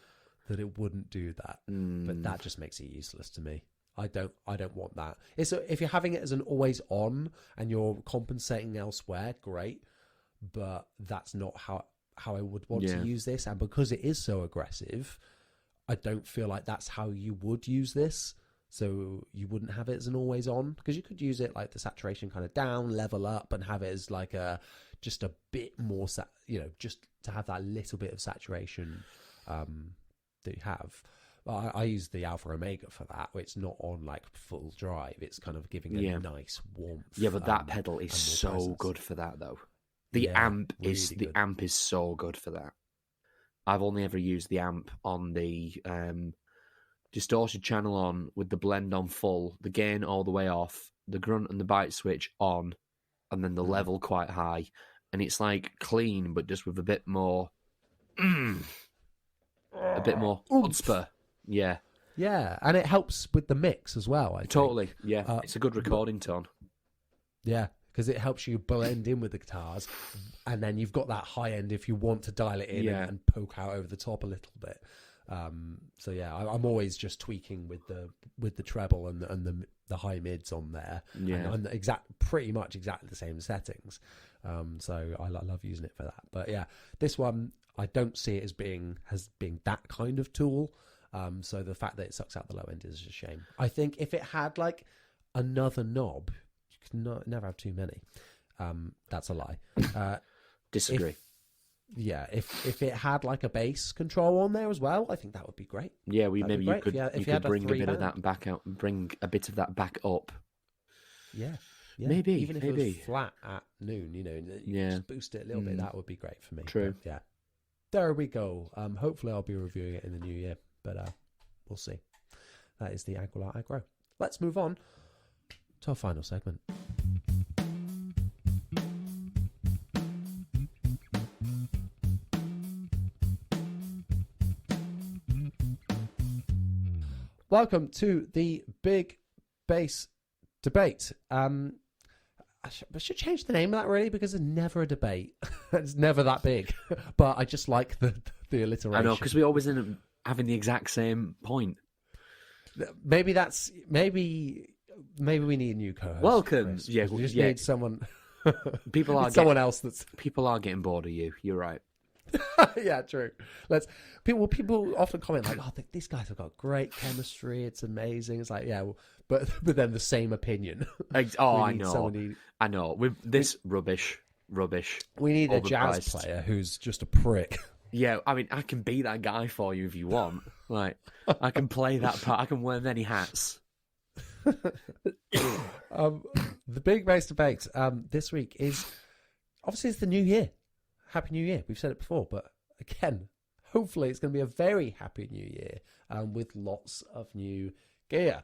that it wouldn't do that. But that just makes it useless to me. I don't want that. If you're having it as an always on and you're compensating elsewhere, great. But that's not how I would want to use this. And because it is so aggressive, I don't feel like that's how you would use this. So you wouldn't have it as an always on, because you could use it like the saturation kind of down, level up, and have it as like just a bit more, just to have that little bit of saturation that you have. I use the Alpha Omega for that. It's not on like full drive. It's kind of giving a nice warmth. Yeah, but that pedal is so presence. good for that, though. The amp is so good for that. I've only ever used the amp on the distorted channel on, with the blend on full, the gain all the way off, the grunt and the bite switch on, and then the level quite high, and it's like clean, but just with a bit more, chutzpah. Yeah. Yeah, and it helps with the mix as well, I think. Totally, yeah. It's a good recording tone. Yeah. Because it helps you blend in with the guitars, and then you've got that high end if you want to dial it in and poke out over the top a little bit. So yeah, I'm always just tweaking with the treble and the high mids on there. Yeah, and pretty much exactly the same settings. So I love using it for that. But yeah, this one I don't see it as being that kind of tool. So the fact that it sucks out the low end is a shame. I think if it had like another knob, you could never have too many. That's a lie. Disagree. If it had like a bass control on there as well, I think that would be great. Yeah, you could bring a bit of that back out, bring a bit of that back up. Yeah. Maybe even if it was flat at noon, you just boost it a little bit. That would be great for me. True. But, yeah. There we go. Hopefully I'll be reviewing it in the new year, but we'll see. That is the Aguilar Agro. Let's move on to our final segment. Welcome to the Big Bass Debate. I should change the name of that, really, because there's never a debate. It's never that big. But I just like the alliteration. I know, because we always end up having the exact same point. Maybe we need a new co-host. Welcome. Chris. Yeah, we just need someone. Someone else that's. People are getting bored of you. You're right. Yeah, true. People often comment like, "Oh, these guys have got great chemistry. It's amazing." It's like, yeah, but then the same opinion. I know. With this rubbish. We need a jazz player who's just a prick. Yeah, I mean, I can be that guy for you if you want. Like, I can play that part. I can wear many hats. The Big Bass Debate this week is obviously it's the new year. Happy New Year. We've said it before, but again, hopefully it's going to be a very happy new year with lots of new gear.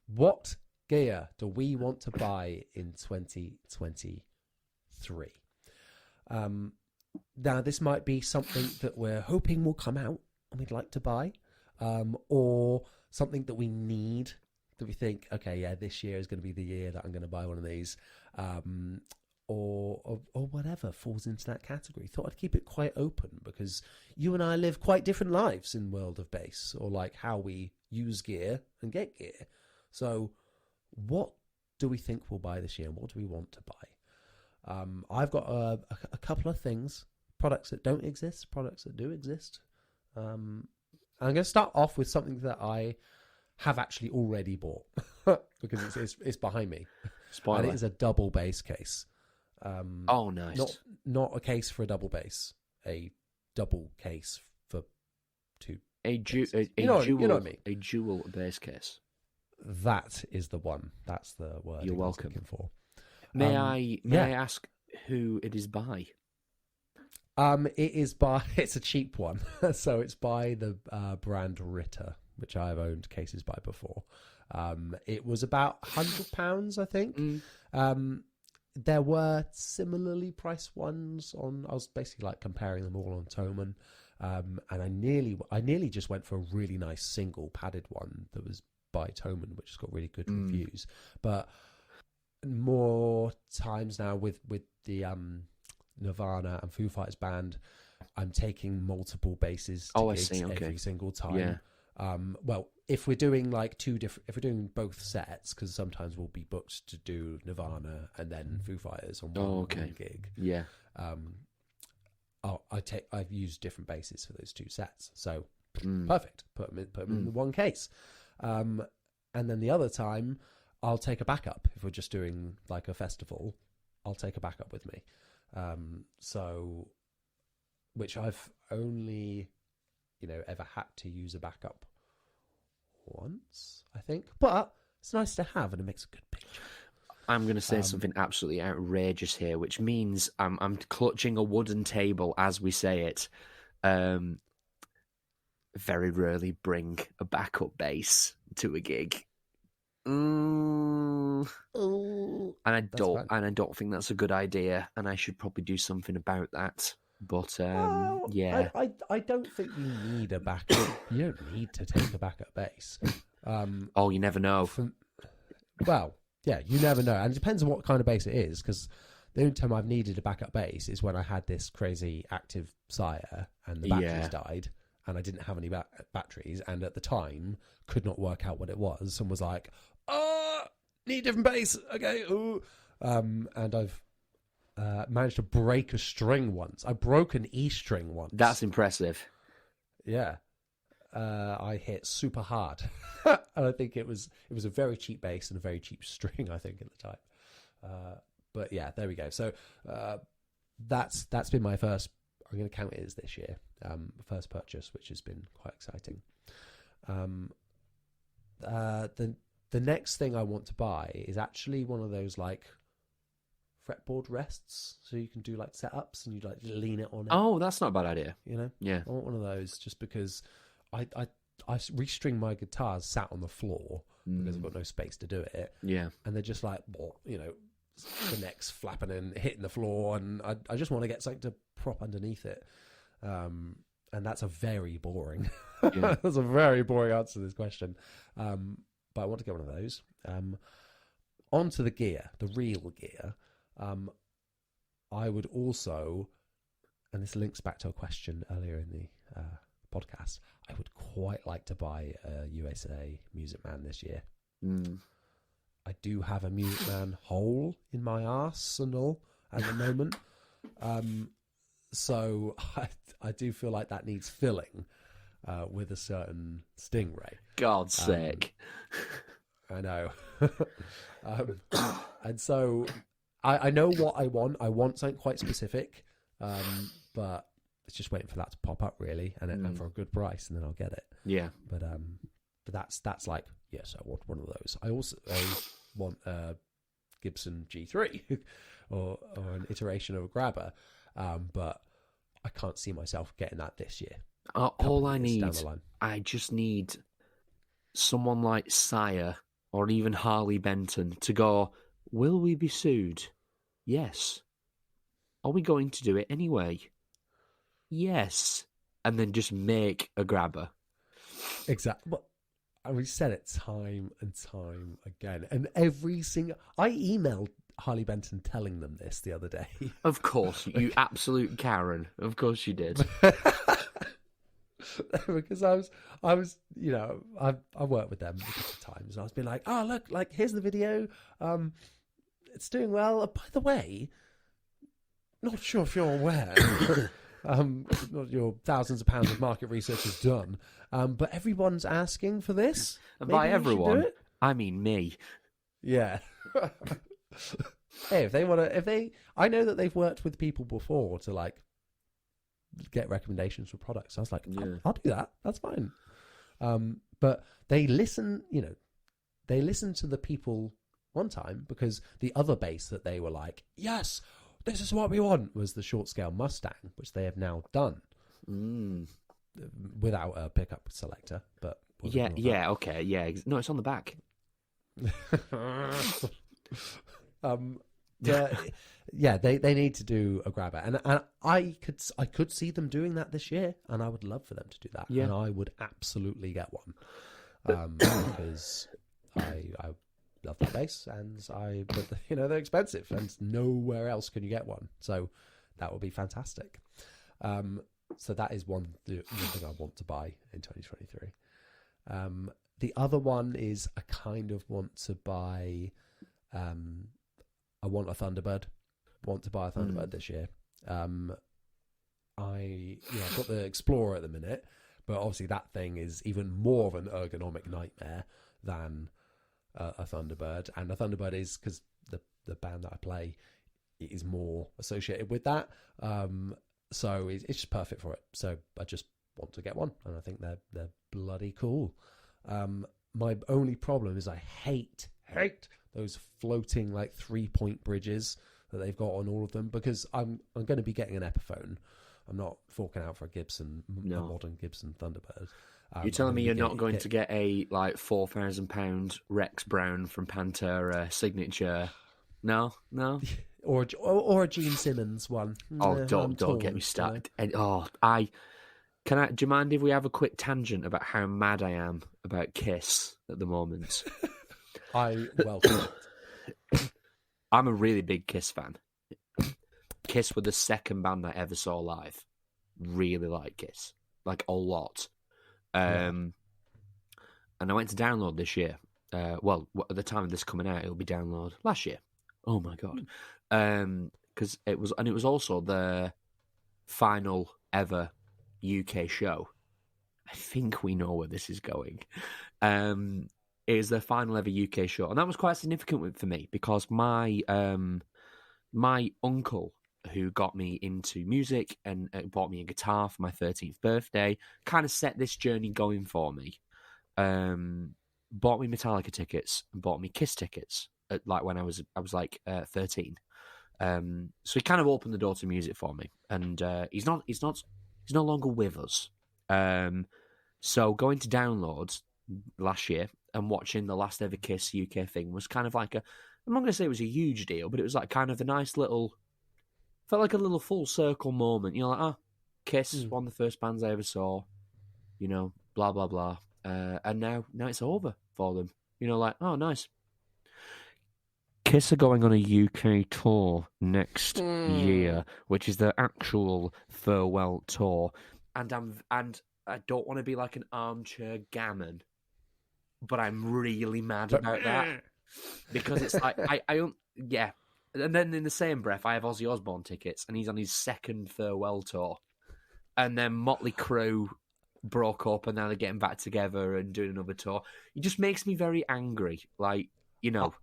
What gear do we want to buy in 2023? Now, this might be something that we're hoping will come out and we'd like to buy, or something that we need, that we think, okay, yeah, this year is going to be the year that I'm going to buy one of these. Or whatever falls into that category. Thought I'd keep it quite open because you and I live quite different lives in world of bass, or like how we use gear and get gear. So what do we think we'll buy this year and what do we want to buy? I've got a couple of things, products that don't exist, products that do exist. I'm going to start off with something that I have actually already bought because it's behind me. Spoiler. And it is a double bass case. Oh, nice. Not a case for a double bass, a double case for two. You know what I mean? A dual bass case. That is the one. That's the word you're welcome. Looking for. May I ask who it is by? It is by. It's a cheap one, so it's by the brand Ritter, which I have owned cases by before. It was about £100, I think. There were similarly priced ones on. I was basically like comparing them all on Thomann, and I nearly just went for a really nice single padded one that was by Thomann, which has got really good reviews. But more times now with the Nirvana and Foo Fighters band, I'm taking multiple basses to gigs every single time. Yeah. Well, if we're doing like if we're doing both sets, because sometimes we'll be booked to do Nirvana and then Foo Fighters on one gig. Yeah. I've used different basses for those two sets, so perfect. Put them in the one case, and then the other time I'll take a backup. If we're just doing like a festival, I'll take a backup with me. So, which I've only ever had to use a backup once, I think. But it's nice to have, and it makes a good picture. I'm going to say something absolutely outrageous here, which means I'm clutching a wooden table as we say it. Very rarely bring a backup bass to a gig. And I don't think that's a good idea, and I should probably do something about that. But yeah, I don't think you need a backup. You don't need to take a backup bass. You never know. Yeah, you never know, and it depends on what kind of bass it is. Because the only time I've needed a backup bass is when I had this crazy active Sire and the batteries died, and I didn't have any batteries, and at the time could not work out what it was, and was like, need a different bass. Okay, ooh. And I've managed to break a string once. I broke an E string once. That's impressive. Yeah. I hit super hard. And I think it was a very cheap bass and a very cheap string, I think, at the time. But yeah, there we go. So that's been my first, I'm going to count it as this year, first purchase, which has been quite exciting. The next thing I want to buy is actually one of those like fretboard rests, so you can do like setups and you like lean it on it. Oh, that's not a bad idea. Yeah, I want one of those just because I restring my guitars sat on the floor because I've got no space to do it. Yeah, and they're just like, the neck's flapping and hitting the floor, and I just want to get something to prop underneath it. And that's a very boring. That's a very boring answer to this question. But I want to get one of those. Onto the gear, the real gear. I would also, and this links back to a question earlier in the podcast, I would quite like to buy a USA Music Man this year. I do have a Music Man hole in my arsenal at the moment. So I do feel like that needs filling with a certain Stingray. God's sake. I know. And so I know what I want. I want something quite specific, but it's just waiting for that to pop up, really, and for a good price, and then I'll get it. Yeah. But that's like, yes, I want one of those. I also want a Gibson G3 or an iteration of a Grabber, but I can't see myself getting that this year. All I need, I just need someone like Sire or even Harley Benton to go, will we be sued? Yes. Are we going to do it anyway? Yes. And then just make a Grabber. Exactly. Well, we've said it time and time again. And every single... I emailed Harley Benton telling them this the other day. Of course. You absolute Karen. Of course you did. Because I was, I worked with them a couple of times, and I was being like, oh, look, like, here's the video. It's doing well. By the way, not sure if you're aware, not your thousands of pounds of market research is done, but everyone's asking for this. And by everyone, I mean me. Yeah. Hey, if they want to, I know that they've worked with people before to like get recommendations for products. I was like, I'll do that. That's fine. But they listen, they listen to the people one time, because the other bass that they were like, yes, this is what we want, was the short scale Mustang, which they have now done without a pickup selector. But okay, yeah. No, it's on the back. They need to do a Grabber, and I could see them doing that this year, and I would love for them to do that, and I would absolutely get one, because I love that bass, but they're expensive, and nowhere else can you get one, so that would be fantastic. So that is one thing I want to buy in 2023. The other one is I kind of want to buy. I want a Thunderbird. Want to buy a Thunderbird this year. I've got the Explorer at the minute, but obviously that thing is even more of an ergonomic nightmare than a Thunderbird. And a Thunderbird is, because the band that I play is more associated with that. So it's just perfect for it. So I just want to get one, and I think they're bloody cool. My only problem is I hate those floating like 3-point bridges that they've got on all of them, because I'm going to be getting an Epiphone. I'm not forking out for a Gibson, a modern Gibson Thunderbird. You're telling me you're not going to get a like £4,000 Rex Brown from Pantera signature? No. or a Gene Simmons one. Oh, don't get me started. And, do you mind if we have a quick tangent about how mad I am about Kiss at the moment? I welcome it. I'm a really big Kiss fan. Kiss were the second band I ever saw live. Really like Kiss. Like a lot. And I went to Download this year. At the time of this coming out, it'll be Download last year. Oh my God. Because it was also the final ever UK show. I think we know where this is going. It is the final ever UK show, and that was quite significant for me because my uncle, who got me into music and bought me a guitar for my 13th birthday, kind of set this journey going for me. Bought me Metallica tickets and bought me Kiss tickets when I was 13. So he kind of opened the door to music for me, and he's no longer with us. So going to Download last year and watching the last ever Kiss UK thing was kind of like I'm not going to say it was a huge deal, but it was like kind of a nice little, felt like a little full circle moment. Like, Kiss, one of the first bands I ever saw, blah, blah, blah. And now it's over for them. Nice. Kiss are going on a UK tour next year, which is their actual farewell tour. And I don't want to be like an armchair gammon, but I'm really mad about that. Because it's like, yeah. And then in the same breath, I have Ozzy Osbourne tickets, and he's on his second farewell tour. And then Motley Crue broke up, and now they're getting back together and doing another tour. It just makes me very angry. Like,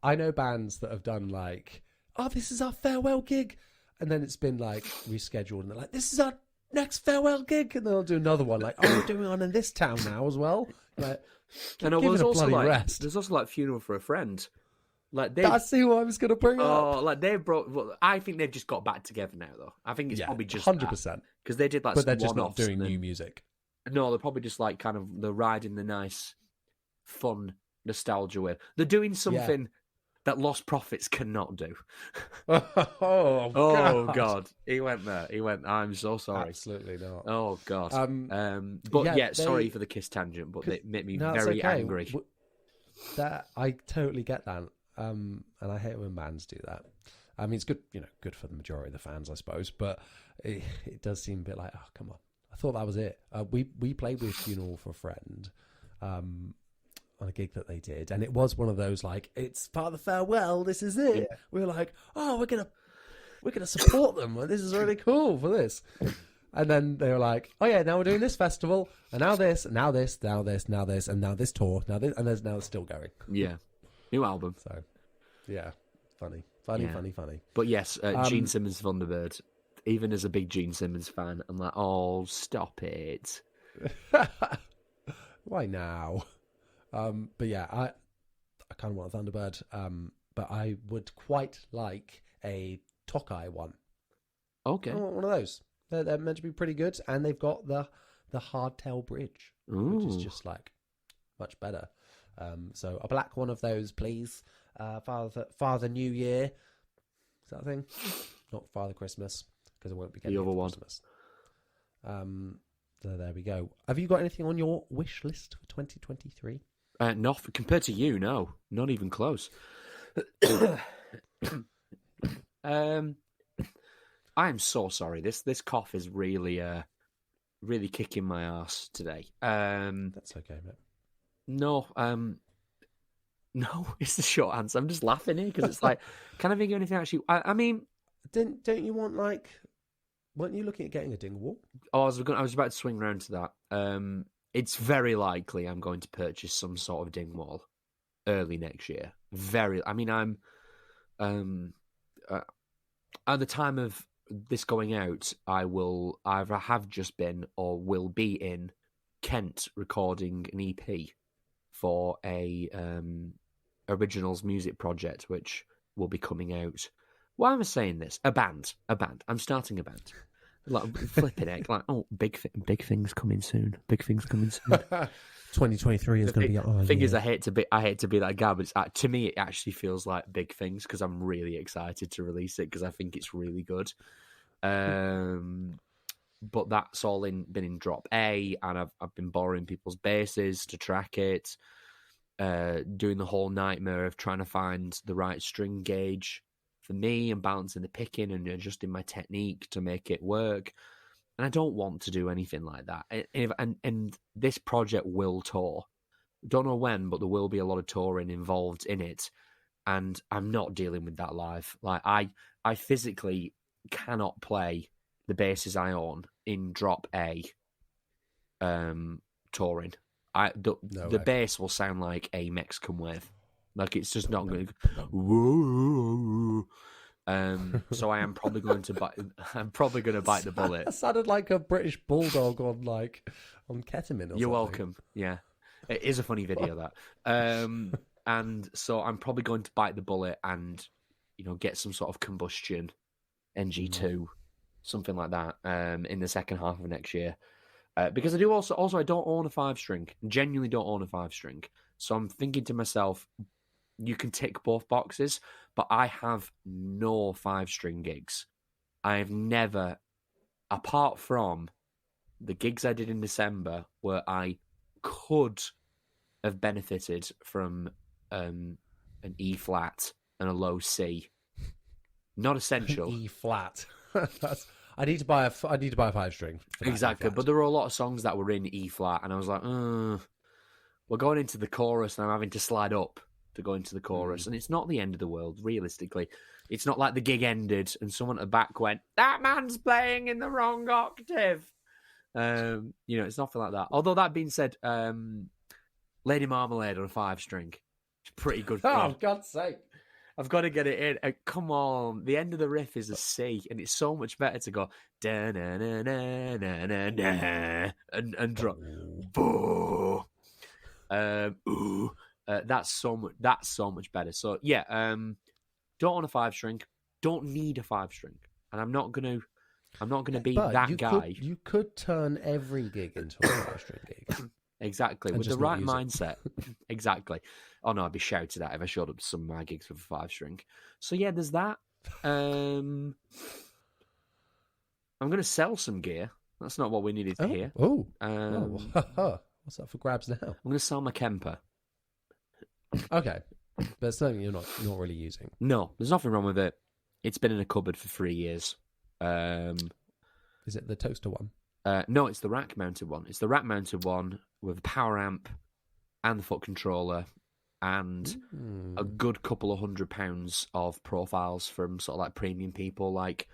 I know bands that have done like, this is our farewell gig. And then it's been like rescheduled, and they're like, this is our next farewell gig. And they'll do another one. Like, we're doing one in this town now as well. Like, and give it a bloody rest. There's also like Funeral for a Friend. Like that's who I was going to bring up. Oh, like they've brought. Well, I think they've just got back together now, though. I think it's probably just 100%. Because they did like, but they're just not doing new music. No, they're probably just like kind of they're riding the nice, fun nostalgia wave. They're doing something that Lost Prophets cannot do. Oh God, he went there. I'm so sorry. Absolutely not. Oh God. Sorry for the Kiss tangent, but it made me very angry. That I totally get that. And I hate when bands do that. I mean, it's good, good for the majority of the fans, I suppose, but it does seem a bit like, come on. I thought that was it. We played with Funeral for a Friend on a gig that they did, and it was one of those like, it's part of the farewell. This is it. Yeah. We were like, we're gonna support them. This is really cool for this. And then they were like, now we're doing this festival, and now this, and now this, now this, now this, and now this tour, now this, and now it's still going. Yeah, new album. So, yeah, funny. But yes, Gene Simmons Thunderbird. Even as a big Gene Simmons fan, I'm like, stop it. Why now? But yeah, I kind of want a Thunderbird, but I would quite like a Tokai one. Okay. I want one of those. They're meant to be pretty good, and they've got the hardtail bridge, which is just like much better. So a black one of those, please. Father New Year. Is that a thing? Not Father Christmas, because I won't be getting the other one. Christmas. So there we go. Have you got anything on your wish list for 2023? Not compared to you, no, not even close. I am so sorry. This cough is really really kicking my ass today. That's okay, mate. No, it's the short answer. I'm just laughing here because it's like, can I think of anything actually? I mean, don't you want like? Weren't you looking at getting a Dingwall? Oh, I was about to swing round to that. It's very likely I'm going to purchase some sort of Dingwall early next year. I'm at the time of this going out, I will either have just been or will be in Kent recording an EP for a originals music project, which will be coming out. Why am I saying this? A band. I'm starting a band. Like flipping it, like big things coming soon. Big things coming soon. 2023 is going to be our thing year. is, I hate to be that guy, but to me, it actually feels like big things because I'm really excited to release it because I think it's really good. But that's all been in drop A, and I've been borrowing people's basses to track it, doing the whole nightmare of trying to find the right string gauge for me and balancing the picking and adjusting my technique to make it work. And I don't want to do anything like that. And this project will tour. Don't know when, but there will be a lot of touring involved in it. And I'm not dealing with that live. Like I physically cannot play the basses I own in drop A touring. The bass will sound like a Mexican wave. Like it's just not going to. So I am probably going to bite. I'm probably going to bite the bullet. That sounded like a British bulldog on ketamine. You're welcome. Yeah, it is a funny video that. And so I'm probably going to bite the bullet and get some sort of combustion NG2, something like that, in the second half of next year. Because I do also I don't own a 5-string. Genuinely don't own a 5-string. So I'm thinking to myself, you can tick both boxes, but I have no 5-string gigs. I have never, apart from the gigs I did in December, where I could have benefited from an E flat and a low C. Not essential. E flat. I need to buy a 5-string. Exactly, but there were a lot of songs that were in E flat, and I was like, we're going into the chorus, and I'm having to slide up to go into the chorus, and it's not the end of the world, realistically. It's not like the gig ended and someone at the back went, that man's playing in the wrong octave. It's nothing like that. Although that being said, Lady Marmalade on a 5-string. It's pretty good. Oh, God's sake. I've got to get it in. Come on. The end of the riff is a C, and it's so much better to go da na na na na na na and drop. Boo. That's so much better. So yeah, don't own a 5-string. Don't need a 5-string, and I'm not gonna be that guy. You could turn every gig into a 5-string gig. Exactly, with the right mindset. Exactly. Oh no, I'd be shouted at if I showed up to some of my gigs with a 5-string. So yeah, there's that. I'm going to sell some gear. That's not what we needed to hear. What's up for grabs now? I'm going to sell my Kemper. Okay, but it's something you're not really using. No, there's nothing wrong with it. It's been in a cupboard for 3 years. Is it the toaster one? No, it's the rack-mounted one. It's the rack-mounted one with a power amp and the foot controller and a good couple of £100 of profiles from sort of like premium people like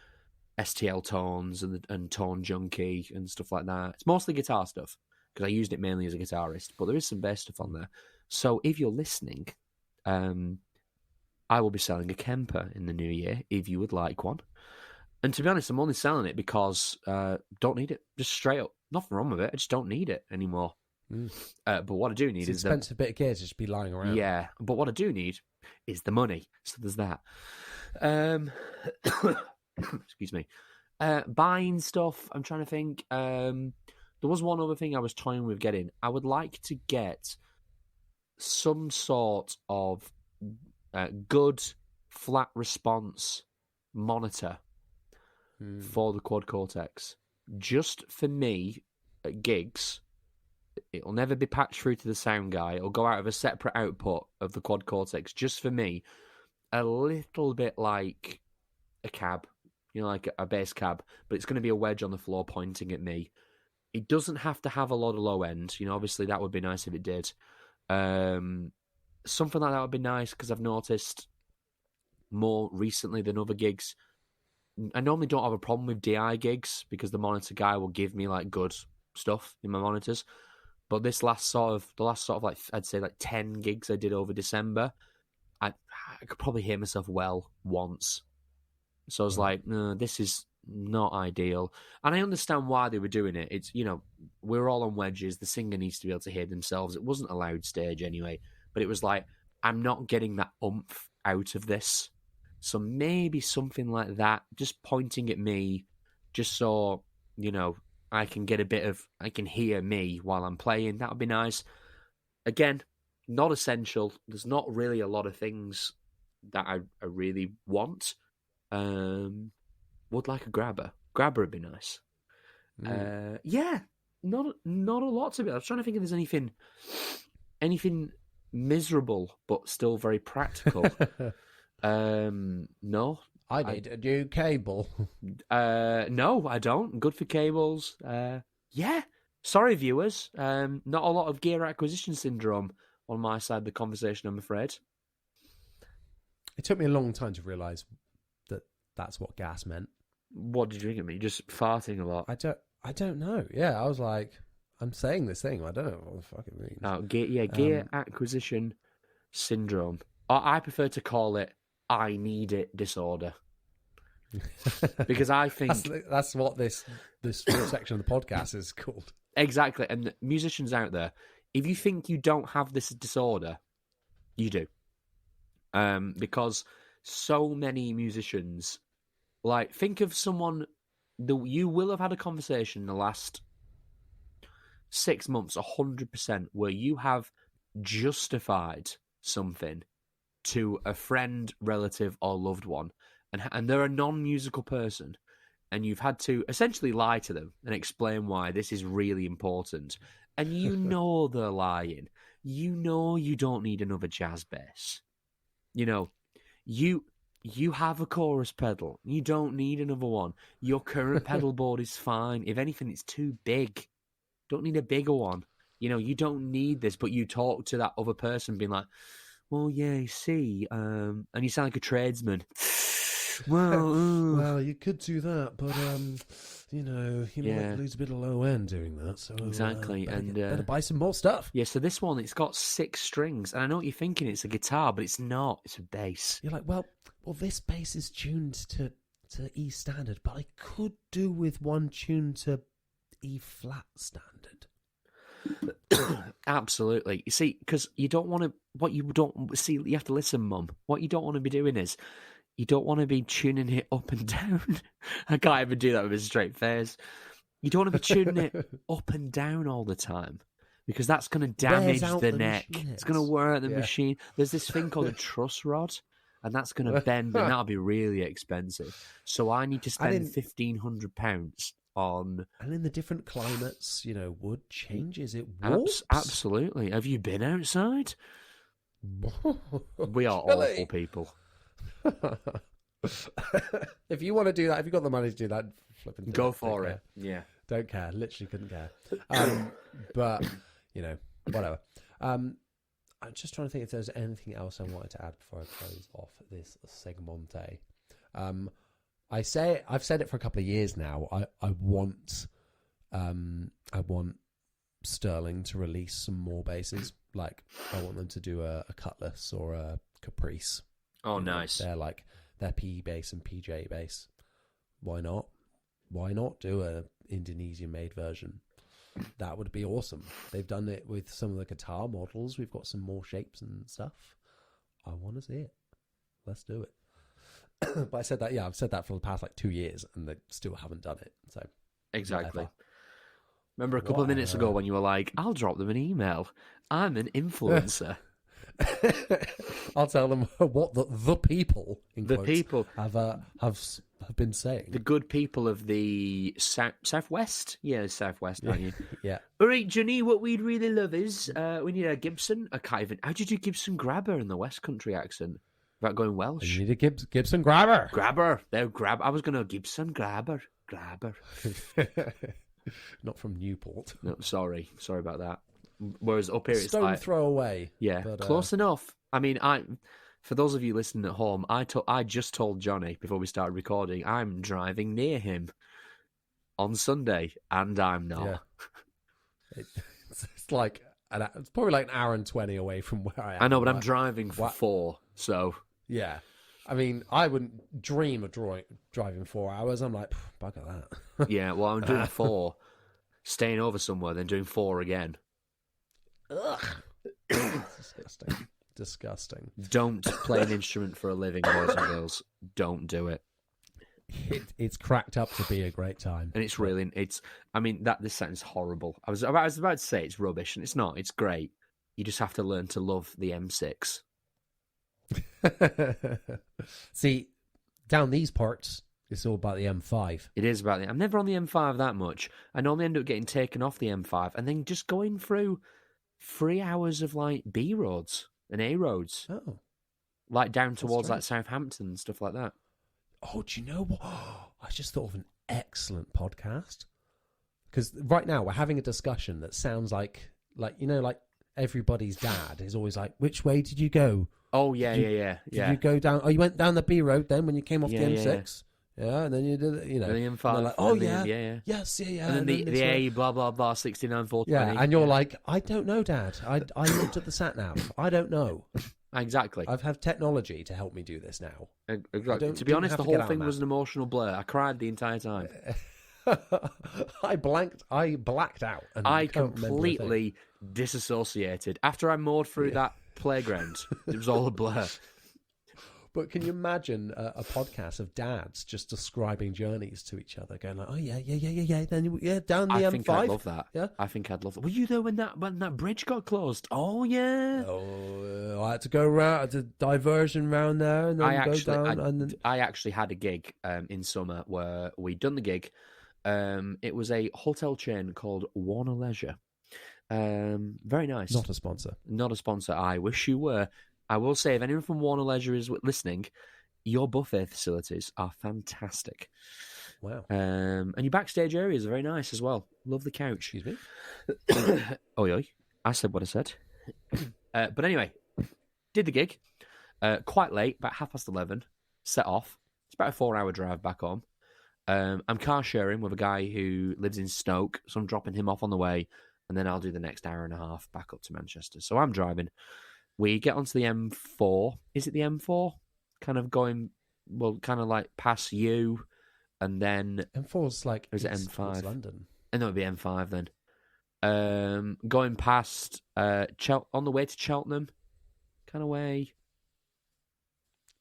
STL Tones and Tone Junkie and stuff like that. It's mostly guitar stuff because I used it mainly as a guitarist, but there is some bass stuff on there. So if you're listening, I will be selling a Kemper in the new year if you would like one. And to be honest, I'm only selling it because don't need it. Just straight up. Nothing wrong with it. I just don't need it anymore. But what I do need is an expensive bit of gear to just be lying around. Yeah, but what I do need is the money. So there's that. Excuse me. Buying stuff, I'm trying to think. There was one other thing I was toying with getting. I would like to get some sort of good flat response monitor for the Quad Cortex. Just for me at gigs. It'll never be patched through to the sound guy. It'll go out of a separate output of the Quad Cortex. Just for me, a little bit like a cab, like a bass cab, but it's going to be a wedge on the floor pointing at me. It doesn't have to have a lot of low end. Obviously that would be nice if it did. Something like that would be nice because I've noticed more recently than other gigs. I normally don't have a problem with DI gigs because the monitor guy will give me like good stuff in my monitors. But the last sort of like I'd say like 10 gigs I did over December, I could probably hear myself well once. So I was like, no, this is not ideal. And I understand why they were doing it. It's, we're all on wedges. The singer needs to be able to hear themselves. It wasn't a loud stage anyway, but it was like, I'm not getting that oomph out of this. So maybe something like that, just pointing at me, just so, I can get I can hear me while I'm playing. That would be nice. Again, not essential. There's not really a lot of things that I really want. Would like a grabber. Grabber would be nice. Yeah, not a lot to be. I was trying to think if there's anything miserable but still very practical. No. I need a new cable. No, I don't. Good for cables. Yeah. Sorry, viewers. Not a lot of gear acquisition syndrome on my side of the conversation, I'm afraid. It took me a long time to realise that that's what gas meant. What did you think of me? Just farting a lot. I don't know. Yeah, I was like, I'm saying this thing. I don't know what the fuck it means. Oh, gear acquisition syndrome. Or I prefer to call it I need it disorder. Because I think that's what this section of the podcast is called. Exactly. And the musicians out there, if you think you don't have this disorder, you do. Because so many musicians, like, think of someone that you will have had a conversation in the last 6 months, 100%, where you have justified something to a friend, relative, or loved one, and they're a non-musical person, and you've had to essentially lie to them and explain why this is really important, and you know they're lying. You know you don't need another jazz bass. You have a chorus pedal. You don't need another one. Your current pedal board is fine. If anything, it's too big. Don't need a bigger one. You don't need this, but you talk to that other person being like, well, yeah, you see, and you sound like a tradesman. Well, you could do that, but you might lose a bit of low end doing that. So exactly, better buy some more stuff. Yeah, so this one, it's got 6 strings, and I know what you're thinking. It's a guitar, but it's not. It's a bass. You're like, well, this bass is tuned to E standard, but I could do with one tuned to E flat standard. Absolutely. You see, because you don't want to. What you don't see, you have to listen, Mum. What you don't want to be doing is, you don't want to be tuning it up and down. I can't even do that with a straight face. You don't want to be tuning it up and down all the time, because that's going to damage the neck. It's going to wear out the machine. There's this thing called a truss rod, and that's going to bend, and that'll be really expensive. So I need to spend £1,500 on. And in the different climates, wood changes. It warps. Absolutely. Have you been outside? We are awful people. If you want to do that, if you've got the money to do that, flipping go for it. Yeah, don't care. Literally couldn't care. But whatever. I'm just trying to think if there's anything else I wanted to add before I close off this segmente. I've said it for a couple of years now. I want Sterling to release some more basses. Like, I want them to do a Cutlass or a Caprice. Oh, nice. They're PE bass and PJ bass. Why not? Why not do a Indonesian-made version? That would be awesome. They've done it with some of the guitar models. We've got some more shapes and stuff. I want to see it. Let's do it. But I've said that for the past 2 years, and they still haven't done it. So exactly. Whatever. Remember a couple of minutes ago when you were like, I'll drop them an email. I'm an influencer. I'll tell them what the people have been saying. The good people of the southwest. Yeah, southwest, aren't you? Yeah. All right, Johnny, what we'd really love is we need a Gibson. How do you do Gibson Grabber in the West Country accent without going Welsh? You need a Gibson Grabber. Grabber. I was going to Gibson Grabber. Not from Newport. No, sorry about that. Whereas up here, it's stone throw away. Yeah, but, close enough. I mean, for those of you listening at home, I just told Johnny before we started recording, I'm driving near him on Sunday, and I'm not. Yeah. It's probably like an hour and 20 away from where I am. I know, but I'm driving for 4, so yeah. I mean, I wouldn't dream of driving 4 hours. I'm like, bugger that. Yeah, well, I'm doing 4, staying over somewhere, then doing 4 again. Ugh. Disgusting. Disgusting. Don't play an instrument for a living, boys and girls. Don't do it. It's cracked up to be a great time. And it's really, I mean, this sentence is horrible. I was about to say it's rubbish, and it's not. It's great. You just have to learn to love the M6. See, down these parts, it's all about the M5. It is about I'm never on the M5 that much. I normally end up getting taken off the M5 and then just going through 3 hours of like B roads and A roads. Oh. Like down towards like Southampton and stuff like that. Oh, do you know what? I just thought of an excellent podcast. Because right now we're having a discussion that sounds like everybody's dad is always like, which way did you go? Oh, yeah. Did you go down? Oh, you went down the B road then when you came off the M6? Yeah, and then you did, And the M5. Like, yes, yeah. And then the A, blah, blah, blah, 69,420. Yeah, and you're like, I don't know, Dad. I looked at the sat-nav. I don't know. Exactly. I've had technology to help me do this now. Exactly. To be honest, the whole thing was an emotional blur. I cried the entire time. I blacked out. And I completely disassociated. After I mowed through that playground, it was all a blur. But can you imagine a podcast of dads just describing journeys to each other, going like, "Oh yeah, then down the M5." I think I'd love that. Yeah, I think I'd love that. Were you there when that bridge got closed? Oh yeah. Oh, I had to go around a diversion round there, and then I actually had a gig in summer where we'd done the gig. It was a hotel chain called Warner Leisure. Very nice. Not a sponsor. Not a sponsor. I wish you were. I will say, if anyone from Warner Leisure is listening, your buffet facilities are fantastic. Wow. And your backstage areas are very nice as well. Love the couch. Excuse me? Oi. I said what I said. But anyway, did the gig. Quite late, about 11:30. Set off. It's about a 4-hour drive back home. I'm car sharing with a guy who lives in Stoke, so I'm dropping him off on the way, and then I'll do the next hour and a half back up to Manchester. So I'm driving. We get onto the M4. Is it the M4? Kind of going, kind of like past you, and then M4's like, is it M5? London. And that would be M5 then. Going past on the way to Cheltenham, kind of way.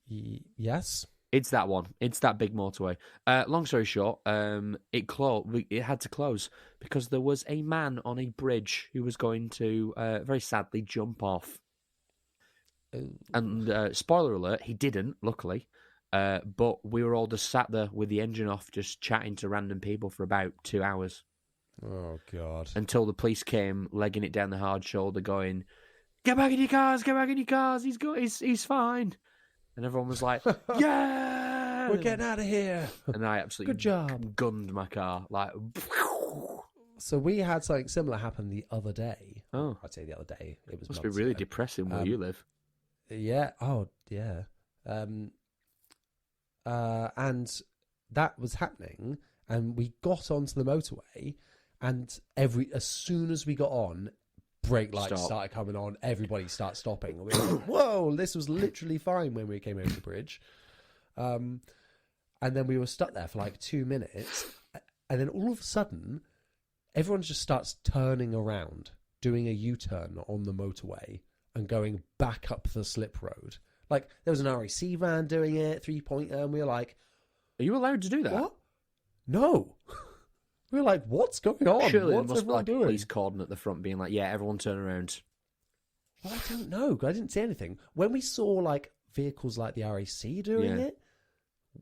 Yes. It's that one. It's that big motorway. Long story short, it had to close because there was a man on a bridge who was going to very sadly jump off. And spoiler alert, he didn't, luckily. But we were all just sat there with the engine off, just chatting to random people for about 2 hours. Oh, God. Until the police came, legging it down the hard shoulder, going, "Get back in your cars, get back in your cars, he's fine." And everyone was like, "Yeah! We're getting out of here." And I absolutely good job. Gunned my car. Like, so we had something similar happen the other day. Oh. I'd say the other day. It was must be really depressing where you live. Yeah. Oh, yeah. And that was happening, and we got onto the motorway, and as soon as we got on, brake lights started coming on. Everybody started stopping. We were like, "Whoa, this was literally fine when we came over the bridge." And then we were stuck there for like 2 minutes, and then all of a sudden, everyone just starts turning around, doing a U-turn on the motorway, and going back up the slip road. Like, there was an RAC van doing it, 3-pointer, and we were like... Are you allowed to do that? What? No. We were like, what's going on? Surely what's there must be like doing? a police cordon at the front being like, "Yeah, everyone turn around." Well, I don't know, 'cause I didn't see anything. When we saw, like, vehicles like the RAC doing it...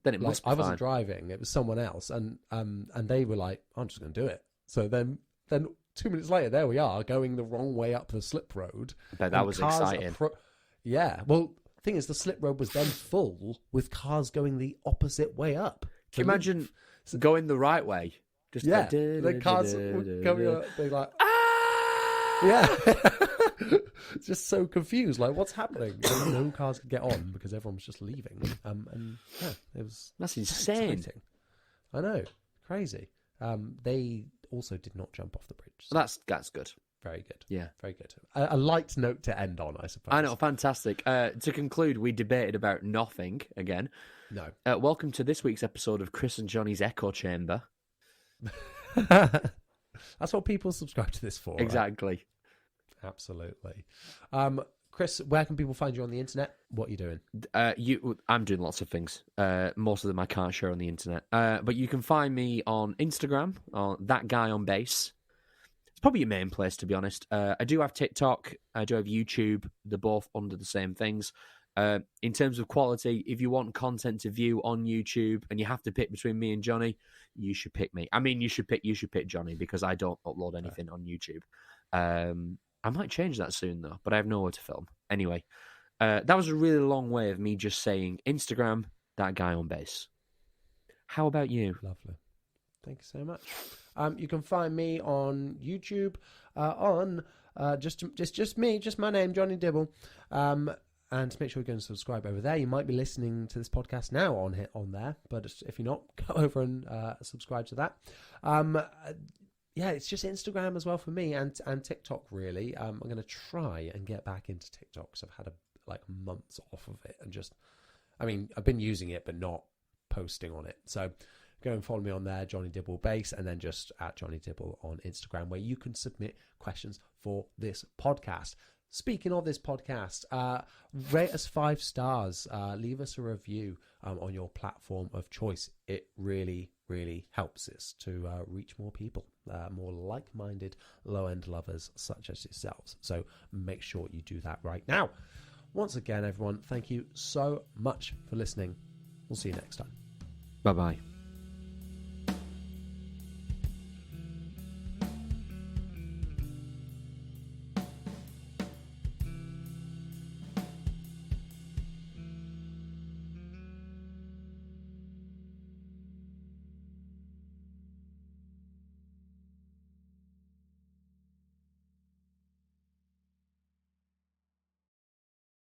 Then it must be I wasn't fine. driving, it was someone else, and they were like, "I'm just going to do it." So then 2 minutes later, there we are, going the wrong way up the slip road. I bet that was exciting. Yeah. Well, the thing is, the slip road was then full with cars going the opposite way up. Can you imagine going the right way? Just yeah. like, The cars were coming up, they're like, "Ah!" Yeah. Just so confused. Like, what's happening? And no cars could get on because everyone was just leaving. And yeah, it was... That's insane. Exciting. I know. Crazy. They also did not jump off the bridge. So that's good. Very good. Yeah. Very good. A light note to end on, I suppose. I know, fantastic. To conclude, we debated about nothing again. No. Welcome to this week's episode of Chris and Johnny's Echo Chamber. That's what people subscribe to this for. Exactly. Right? Absolutely. Chris, where can people find you on the internet? What are you doing? I'm doing lots of things. Most of them I can't share on the internet. But you can find me on Instagram, on That Guy on Bass. It's probably your main place, to be honest. I do have TikTok. I do have YouTube. They're both under the same things. In terms of quality, if you want content to view on YouTube and you have to pick between me and Johnny, you should pick me. I mean, you should pick Johnny because I don't upload anything on YouTube. I might change that soon, though, but I have nowhere to film. Anyway, that was a really long way of me just saying Instagram, That Guy on Bass. How about you? Lovely. Thank you so much. You can find me on YouTube on just me, just my name, Johnny Dibble. And make sure you go and subscribe over there. You might be listening to this podcast now on there, but if you're not, go over and subscribe to that. Yeah, it's just Instagram as well for me and TikTok, really. I'm going to try and get back into TikTok because I've had months off of it and I've been using it but not posting on it. So go and follow me on there, Johnny Dibble Bass, and then just at Johnny Dibble on Instagram, where you can submit questions for this podcast. Speaking of this podcast, rate us 5 stars. Leave us a review on your platform of choice. It really, really helps us to reach more people, more like-minded, low-end lovers such as yourselves. So make sure you do that right now. Once again, everyone, thank you so much for listening. We'll see you next time. Bye-bye.